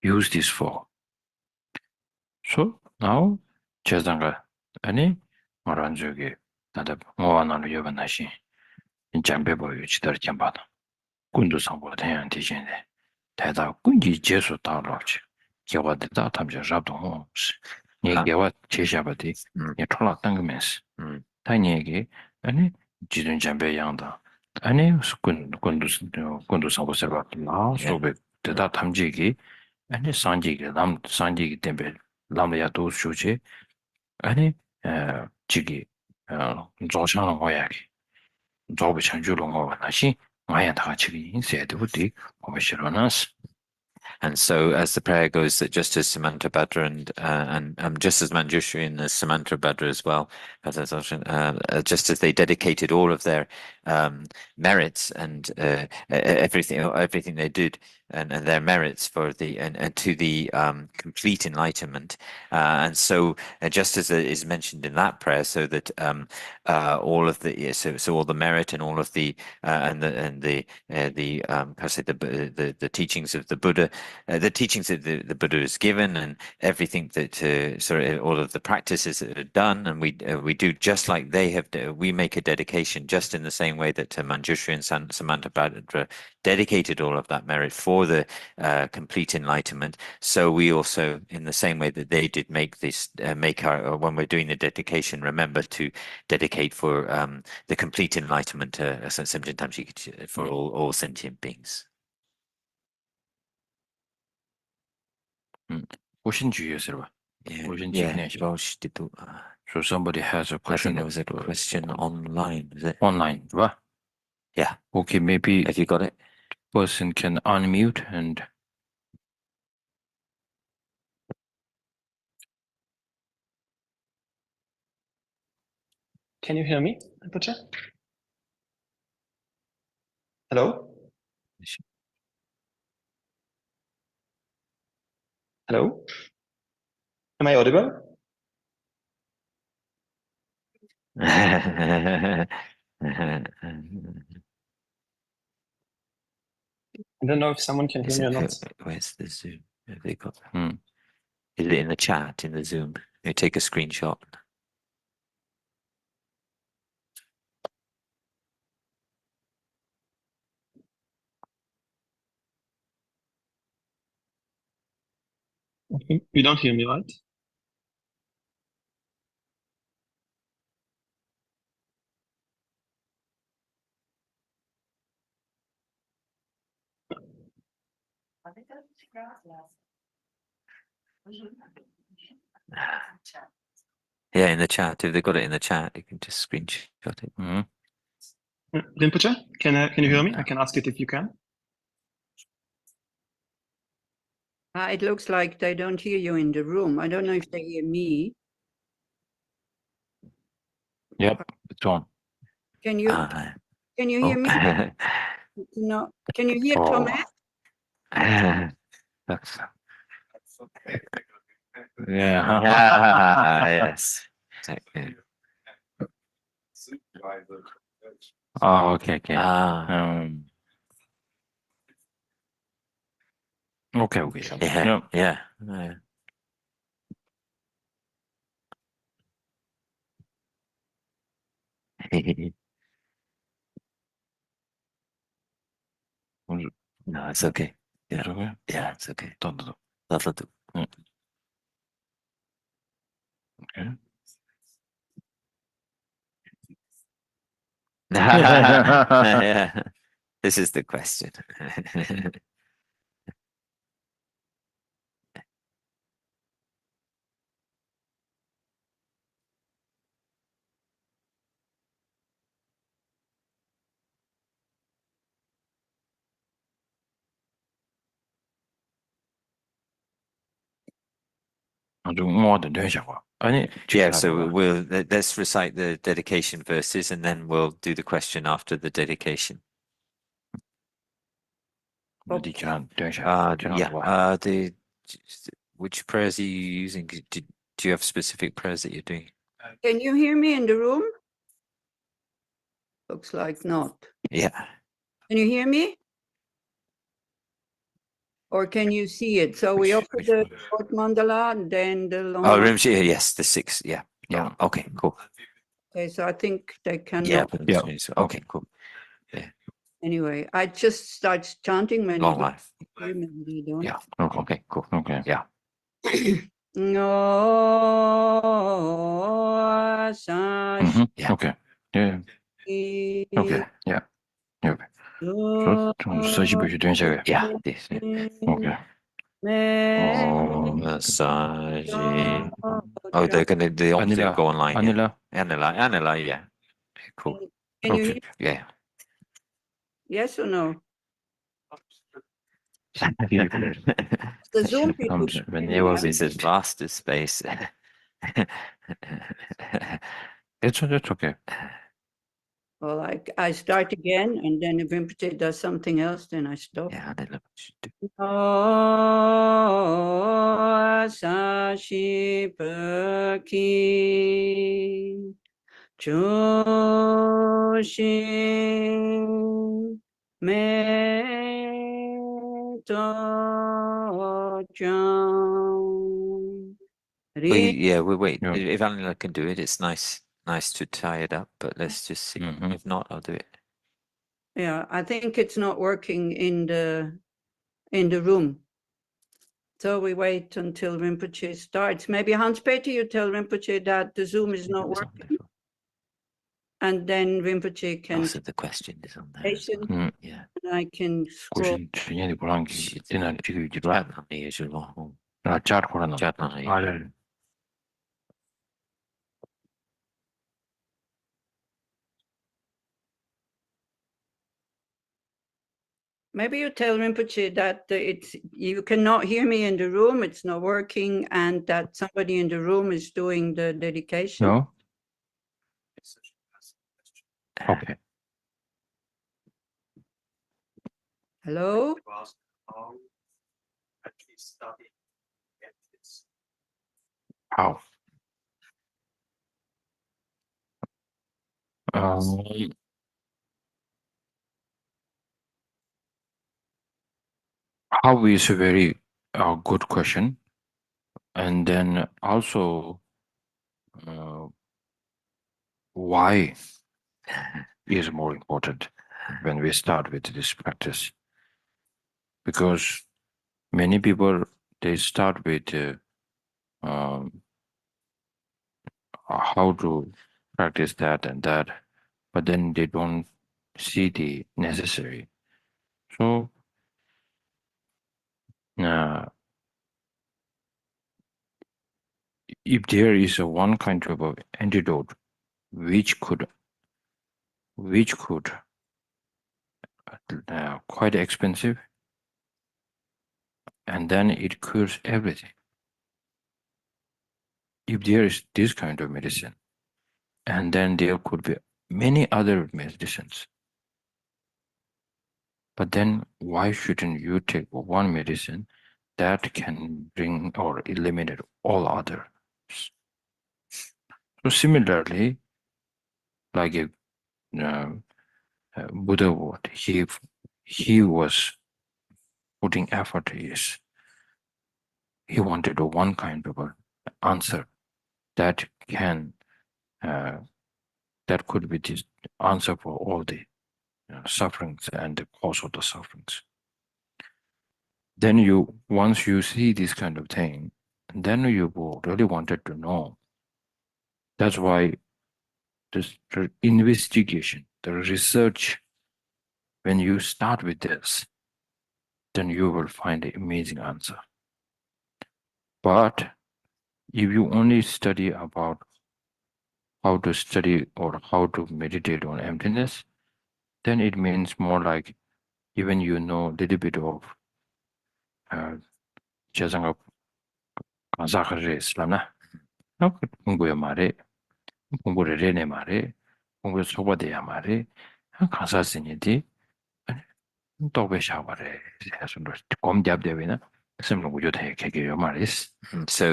Use this for? So now 제자가 아니 말한 적이 나도 뭐하나로 여반나시 잠배보 유치들 잠바다 군도 상보 대한 대신에 대다 군기 제수 따라오지 개와다 탐자 잡동 얘기와 제시하버디 예 털라 당금에서 타니에게 아니 지든 잠배 양다 아니 군도 상보세가 나 소베 대다 탐지기 아니 산지기 때문에 남자야 도 쇼지 아니 지기 조상은 거야기 조부 창조로 거나시 마야 다 지기 인세도 부디 오시로나스. And so, as the prayer goes, that just as Samantha Bhadra and just as Manjushri and as Samantha Bhadra as well, just as they dedicated all of their merits and everything they did and their merits for the and to the complete enlightenment, and so just as it is mentioned in that prayer, so that all of the so all the merit and all of the the teachings of the Buddha. The teachings that the Buddha has given and everything that all of the practices that are done, and we do just like they have. We make a dedication just in the same way that Manjushri and Samantha Bhadra dedicated all of that merit for the complete enlightenment. So we also, in the same way that they did, make this when we're doing the dedication, remember to dedicate for the complete enlightenment for all sentient beings. So somebody has a question. There was a question online. Is it online, right? Yeah. Okay, maybe have you got it? Person can unmute and. Can you hear me, Apache? Hello? Hello? Am I audible? I don't know if someone can hear me or not. Where's the Zoom? Have they got? Is it in the chat in the Zoom? You take a screenshot. You don't hear me, right? Yeah, in the chat. If they got it in the chat, you can just screenshot it. Rinpoche, can you hear me? I can ask it if you can. It looks like they don't hear you in the room. I don't know if they hear me. Yep, it's on. Can you hear me? No. Can you hear Thomas? Yes. Oh, okay. Okay. Yeah. No, it's okay. Yeah, it's okay. That'll do. Okay. Yeah. This is the question. Yeah, so let's recite the dedication verses and then we'll do the question after the dedication. Which prayers are you using? Do you have specific prayers that you're doing? Can you hear me in the room? Looks like not. Yeah. Can you hear me? Or can you see it? So we offer the short mandala and then the long. Oh, yes, the 6. Yeah. Okay, cool. Okay, so I think they cannot. Yeah. Yeah. Okay, cool. Anyway, I just start chanting many Long life. maybe they don't. Yeah. Okay, cool. Okay. Yeah. No sashi Yeah. Okay. Yeah. Okay. Yeah. Okay. So, 좀 써지부지 된 거예요. Yeah. This. Okay. Massage. Oh, the opposite Anila. go online. Anila. Anila, yeah. Cool. Can you Okay. hear? Yeah. Yes or no? Yeah. The Zoom people. When there was It's a vast space. it's okay. Well, I start again, and then if Rinpoche does something else, then I stop. Yeah, I don't know what you do. Oh, sashi perki choshin me to chang. Yeah, we wait. Yeah. If Anila can do it, it's nice to tie it up, but let's just see. If not, I'll do it. Yeah, I think it's not working in the room. So we wait until Rinpoche starts. Maybe Hans Peter, you tell Rinpoche that the Zoom is not working, and then Rinpoche can. Also, the question is on there. As well. Yeah. And I can scroll. 고신 보란 게 지난 지금 이제 usual. 나 짜르고라나. Chatna. Maybe you tell Rinpoche that you cannot hear me in the room, it's not working, and that somebody in the room is doing the dedication. No. Okay. Hello? How? How is a very good question, and then also why is more important when we start with this practice, because many people they start with how to practice that and that, but then they don't see the necessary. So if there is a one kind of a antidote which could quite expensive, and then it cures everything. If there is this kind of medicine, and then there could be many other medicines, but then why shouldn't you take one medicine that can bring or eliminate all others? So similarly, like a Buddha would, he was putting effort. He wanted one kind of an answer that can that could be the answer for all the sufferings and the cause of the sufferings. Then once you see this kind of thing, then you will really wanted to know. That's why the investigation, the research, when you start with this, then you will find an amazing answer. But if you only study about how to study or how to meditate on emptiness, then it means more like even you know a little bit of 자장가 간사하를 했으나 공부에 말해 공부를 해내 말해 공부 소바돼야 말해 간사스니디 또 배샤바래 해서 검잡되면은 So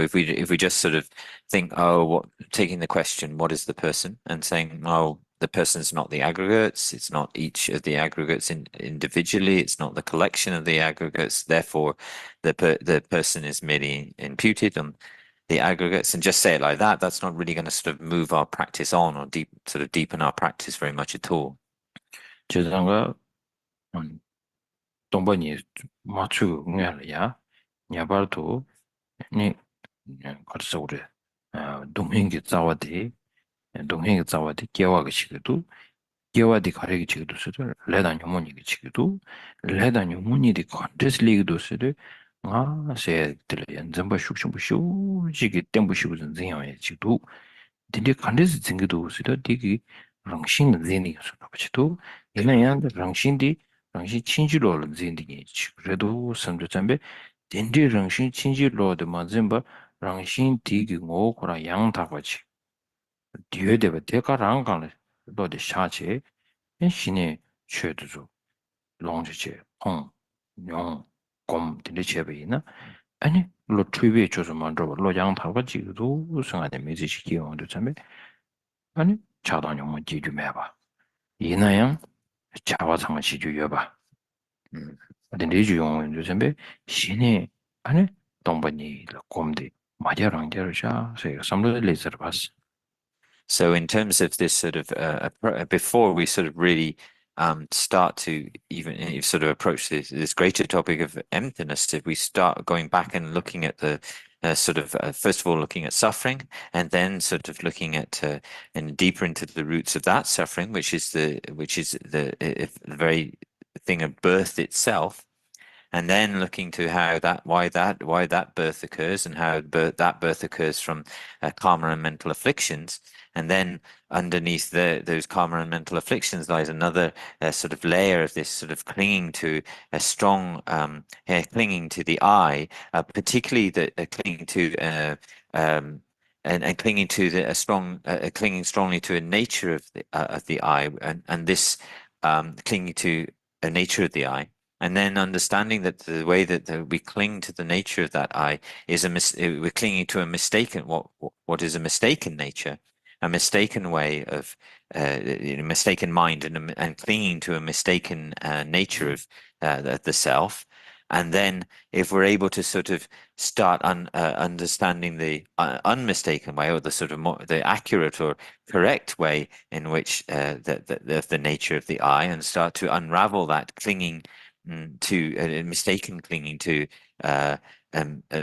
if we just sort of think, taking the question, what is the person, and saying, the person's not the aggregates, it's not each of the aggregates individually, it's not the collection of the aggregates, therefore the person is merely imputed on. the aggregates and just say it like that, that's not really going to sort of move our practice on or deepen our practice very much at all. 제가 동반이 맞추 응야야 냐바도 니 거기서 우리 동행기 자와디 개와가 시기도 개와디 가리기 지기도 쓰들 레단 요모니기 지기도 레단 요모니디 컨테스 리기도 쓰들 세들 연전바 슉슉슉 지기 땡부시고 전쟁에 지도 근데 컨테스 증기도 쓰들 디기 랑신 제니 소나바치도 얘는 랑신디 랑신 친지로를 제니 그래도 선조점에 덴디 랑신 친지로도 맞음바 랑신 디기 오고라 양다바치 뒤에대가 대가랑 간을 너데 샤체 신의 최두조 롱지체 홍용 곰 딜체베이나 아니 로 트위에 줘서 만들어 로양타가 지도 성안에 메시지 기용도 참에 아니 차단용만 지주매봐 이나양 자화상을 지주여봐 근데 내주용 요즘에 신의 아니 동반이 곰데 마디아랑 데르샤 세가 삼로 레이저를 봤어. So in terms of this sort of before we sort of really start to even sort of approach this greater topic of emptiness, if we start going back and looking at the sort of first of all looking at suffering, and then sort of looking at and deeper into the roots of that suffering, which is the very thing of birth itself. And then looking to how why that birth occurs and how that birth occurs from karma and mental afflictions. And then underneath those karma and mental afflictions lies another sort of layer of this sort of clinging to a strong, clinging to the I, particularly the clinging to and clinging to a strong, clinging strongly to a nature of the I, and this clinging to a nature of the I. And then understanding that the way that we cling to the nature of that I is we're clinging to a mistaken what is a mistaken nature, a mistaken way of mistaken mind, and clinging to a mistaken nature of the self. And then if we're able to sort of start understanding the unmistaken way, or the sort of the accurate or correct way in which the nature of the I, and start to unravel that clinging to a mistaken clinging to a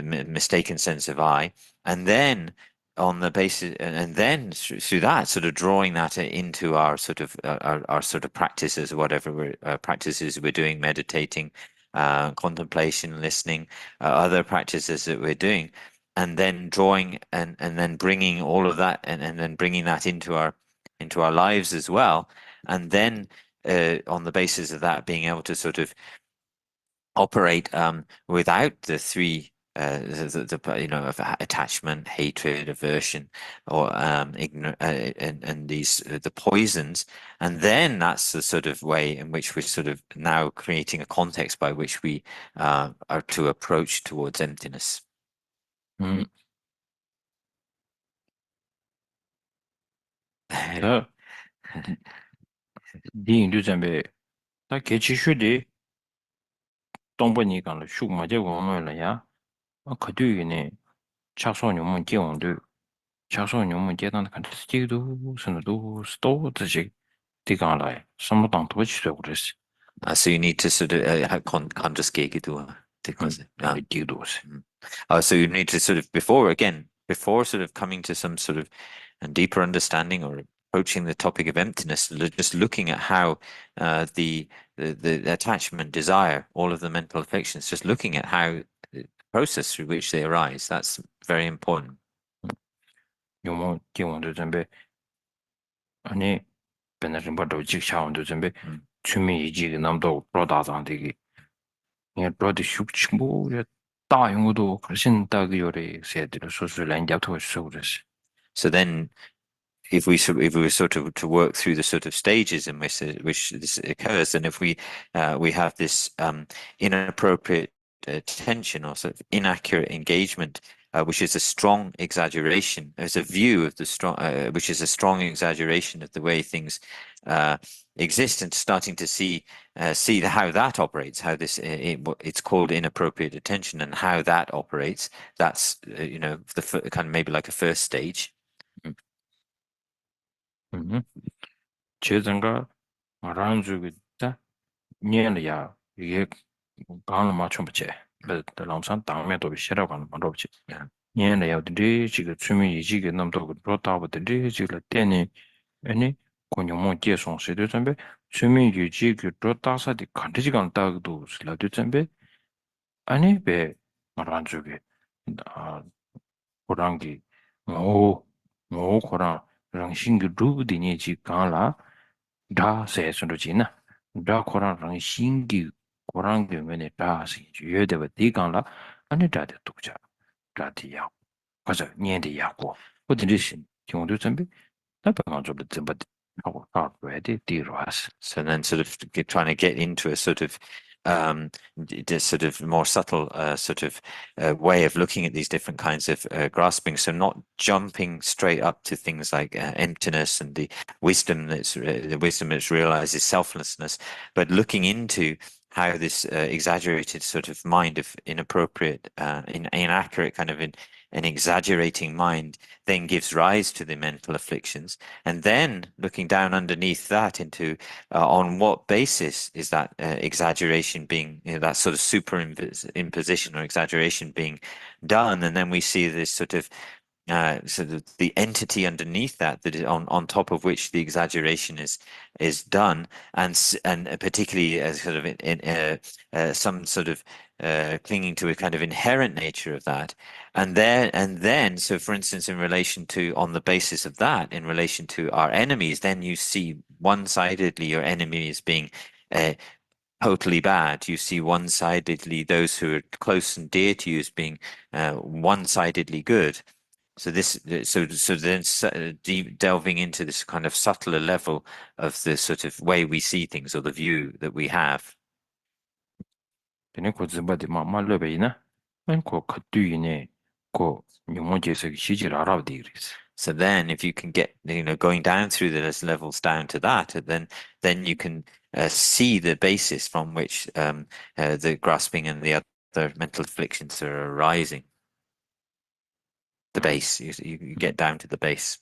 mistaken sense of I, and then on the basis, and then through that sort of drawing that into our sort of our sort of practices, whatever practices we're doing, meditating, contemplation, listening, other practices that we're doing, and then drawing and then bringing all of that and then bringing that into our lives as well, and then on the basis of that being able to sort of operate without the three of attachment, hatred, aversion, or and these the poisons, and then that's the sort of way in which we're sort of now creating a context by which we are to approach towards emptiness. 동번이가 슈마제 원어라야 그뒤에네 차소녀문 개원도 차소녀문 계단 간스티도 선도 스토드지 디간라이 섬당 도치도 그랬어. So you need to sort of so you need to sort of before sort of coming to some sort of deeper understanding or approaching the topic of emptiness, just looking at how the attachment, desire, all of the mental afflictions, just looking at how the process through which they arise, that's very important. 아니 베나림바도 직샤원도 준비 주미 이지 남도 프로다장되기 예 프로디 슉침보야 다용도 훨씬 딱 요리 세들 소술란 잡토 소르스. So then if we were sort of to work through the sort of stages in which this occurs, and if we have this inappropriate attention or sort of inaccurate engagement which is a strong exaggeration. It's a view of the strong, which is a strong exaggeration of the way things exist, and starting to see how that operates, how this it's called inappropriate attention, and how that operates. That's you know, the kind of maybe like a first stage. 제정가 마란주기다 년이야 이게 강을 맞춰 붙지. 그 람산 당면도 싫어가 말로 붙지. 년이야 근데 지금 주민 이지게 넘도 그렇다고들 지금 때니 아니 공룡모 계속세도 전에 주민 유지 그 따사디 간지가 따도 슬라도 전에 아니 배 마란주기 아 고랑기 오 고랑 랑싱기 루드니 지 강라 다 세선도지나 다 고랑 랑싱기 고랑기 면에 다 세주여데 디강라 아니 다데 독자 다디야 가서 년디 야고 어디리신 경우도 전에 나 방안적으로 전부 하고 ready 디로스. So then sort of trying to get into a sort of this sort of more subtle sort of way of looking at these different kinds of grasping. So not jumping straight up to things like emptiness and the wisdom that's realizes selflessness, but looking into how this exaggerated sort of mind of inappropriate, inaccurate kind of an exaggerating mind then gives rise to the mental afflictions, and then looking down underneath that into on what basis is that exaggeration being, you know, that sort of superimposition or exaggeration being done, and then we see this sort of the entity underneath that is on top of which the exaggeration is done, and particularly as sort of in some sort of clinging to a kind of inherent nature of that, and then so for instance in relation to, on the basis of that, in relation to our enemies, then you see one-sidedly your enemy as being totally bad. You see one-sidedly those who are close and dear to you as being one-sidedly good. So then delving into this kind of subtler level of the sort of way we see things, or the view that we have. So then if you can get, you know, going down through those levels down to that, then you can see the basis from which the grasping and the other mental afflictions are arising. The base, you get down to the base.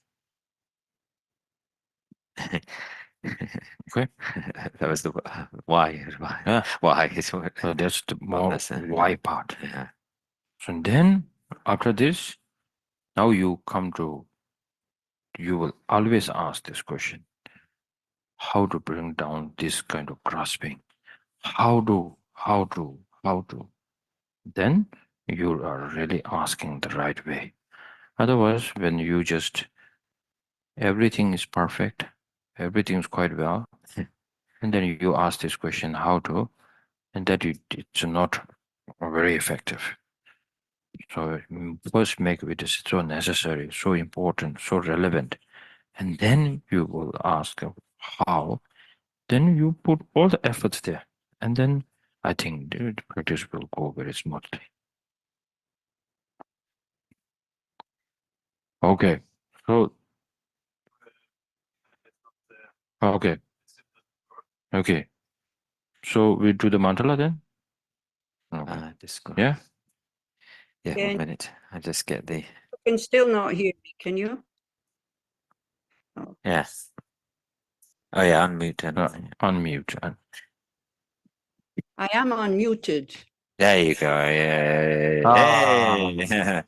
Okay. That was the why. Yeah. Why? So that's the more why part. Yeah. So then after this, now you will always ask this question: how to bring down this kind of grasping? How to? Then you are really asking the right way. Otherwise, when you just everything is perfect, everything's quite well, and then you ask this question, how to, and that it's not very effective. So first make it so necessary, so important, so relevant, and then you will ask how. Then you put all the efforts there, and then I think the practice will go very smoothly. Okay, so okay, so we do the mantala then. Okay. Yeah. Yeah, Yeah. 1 minute. I just get the. You can still not hear me, can you? Oh. Yeah. Oh yeah, unmute and Unmute. I am unmuted. there you go. Yeah. Ah. Hey.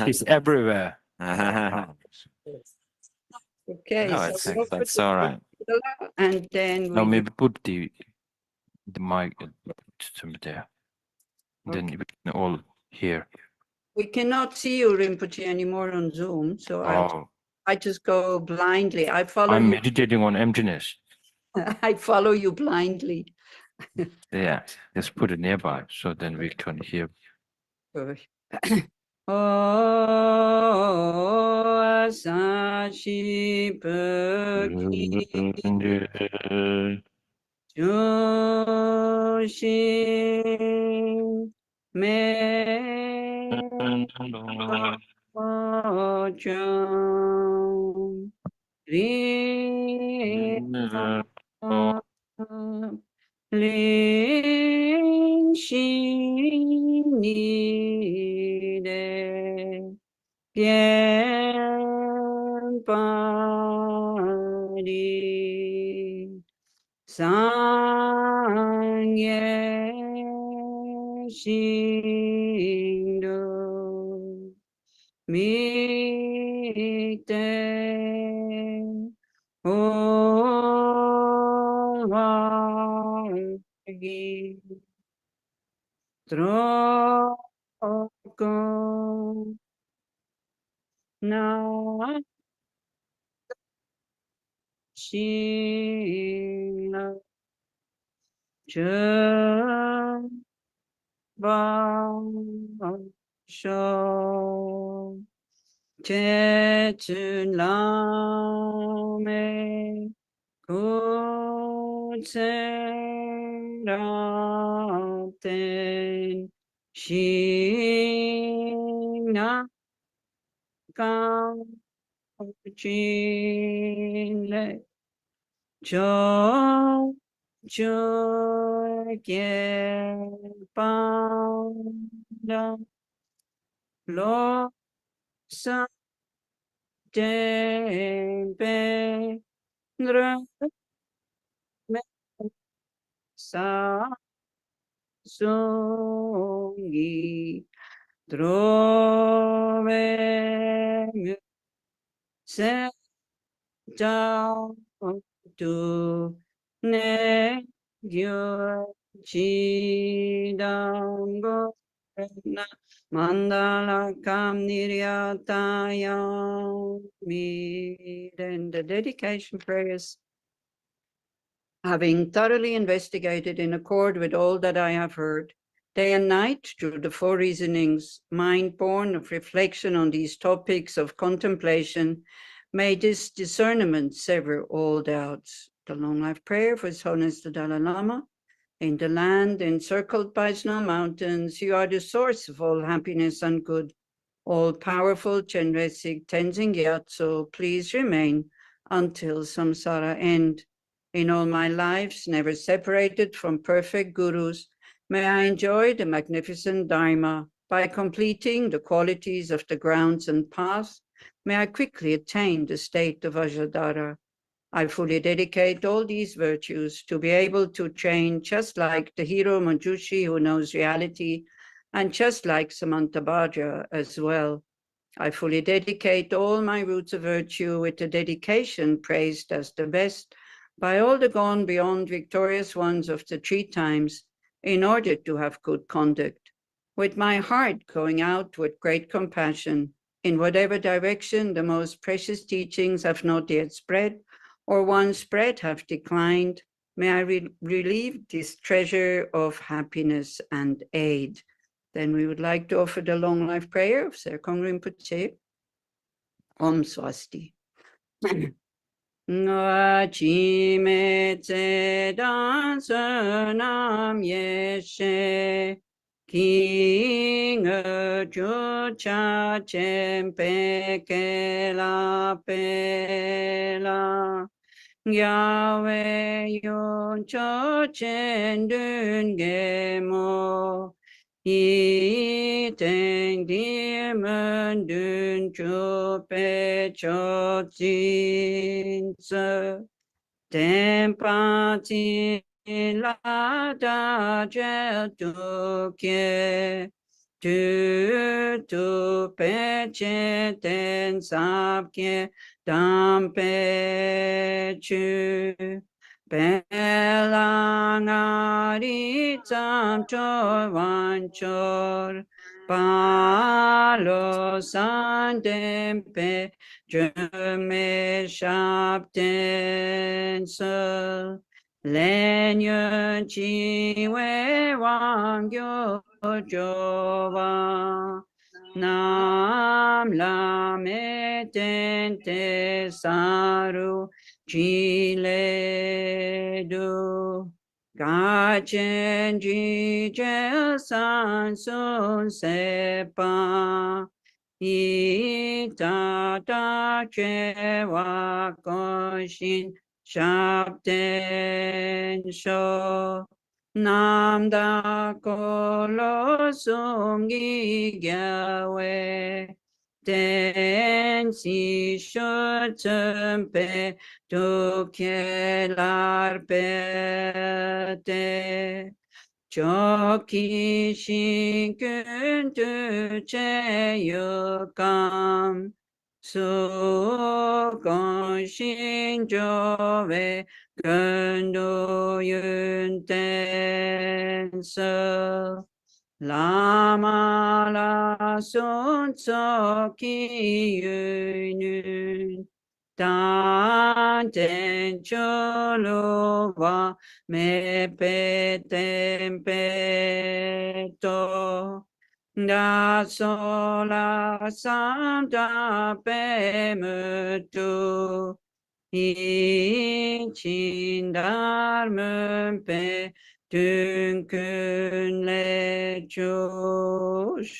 She's everywhere. Okay, No, that's all right. and then Now we maybe put the mic there. Then we can all hear. we cannot see you, Rinpoche, anymore on Zoom, so I just go blindly. I follow I'm you. meditating on emptiness. I follow you blindly. Yeah, let's put it nearby so then we can hear. Oh, Asashi Peki Joshin Me 灵心你的变法的三业心的密的Agi Troko Na Shina Chaba Sho Chetun Lame Kutserapten Shina Kamchinle Jo Panda Lo Sa Tempe Sa Songi Trove Se Tao Tu Ne Gyo Chi Dango Na Mandala Kam Niryatayami. Then the dedication prayers. Having thoroughly investigated in accord with all that I have heard, day and night through the four reasonings, mind born of reflection on these topics of contemplation, may this discernment sever all doubts. The long life prayer for His Holiness the Dalai Lama. In the land encircled by snow mountains, you are the source of all happiness and good. All-powerful Chenrezig Tenzin Gyatso, please remain until samsara end. In all my lives, never separated from perfect gurus, may I enjoy the magnificent Dharma. By completing the qualities of the grounds and paths, may I quickly attain the state of Ajadara. I fully dedicate all these virtues to be able to train just like the hero Manjushri who knows reality, and just like Samantabhadra as well. I fully dedicate all my roots of virtue with a dedication praised as the best by all the gone beyond victorious ones of the 3 times, in order to have good conduct, with my heart going out with great compassion, in whatever direction the most precious teachings have not yet spread, or once spread have declined, may I relieve this treasure of happiness and aid. Then we would like to offer the long life prayer of Serkong Rinpoche. Om Swasti. Nga chi me tse dan se nam yeshe ki nge chu cha chen pe ke la Yahweh yon cho chen dun ge mo yi teng di men dun chu pe cho zin se ten pa zin la da je tu ke tu pe che ten sap ke dam pe chu pe la ngari tsam cho wan chor pa lo san ten pe je me shap ten se len yun chi we wang yo jo wa nam la me ten te saru chi le du ga chen ji je san sun se pa yi ta ta che wa ko shin shap ten sho nam da ko lo sum gi gya we ten si shu chen pe tu ke lar pe te cho ki shin kun tu che yu kam su kon shin jo we kun du yun ten se Lama la sun so ki yunun tan ten cholo va me pe tempeto da sola santa pe mutu için darmın pe tünkünle coşu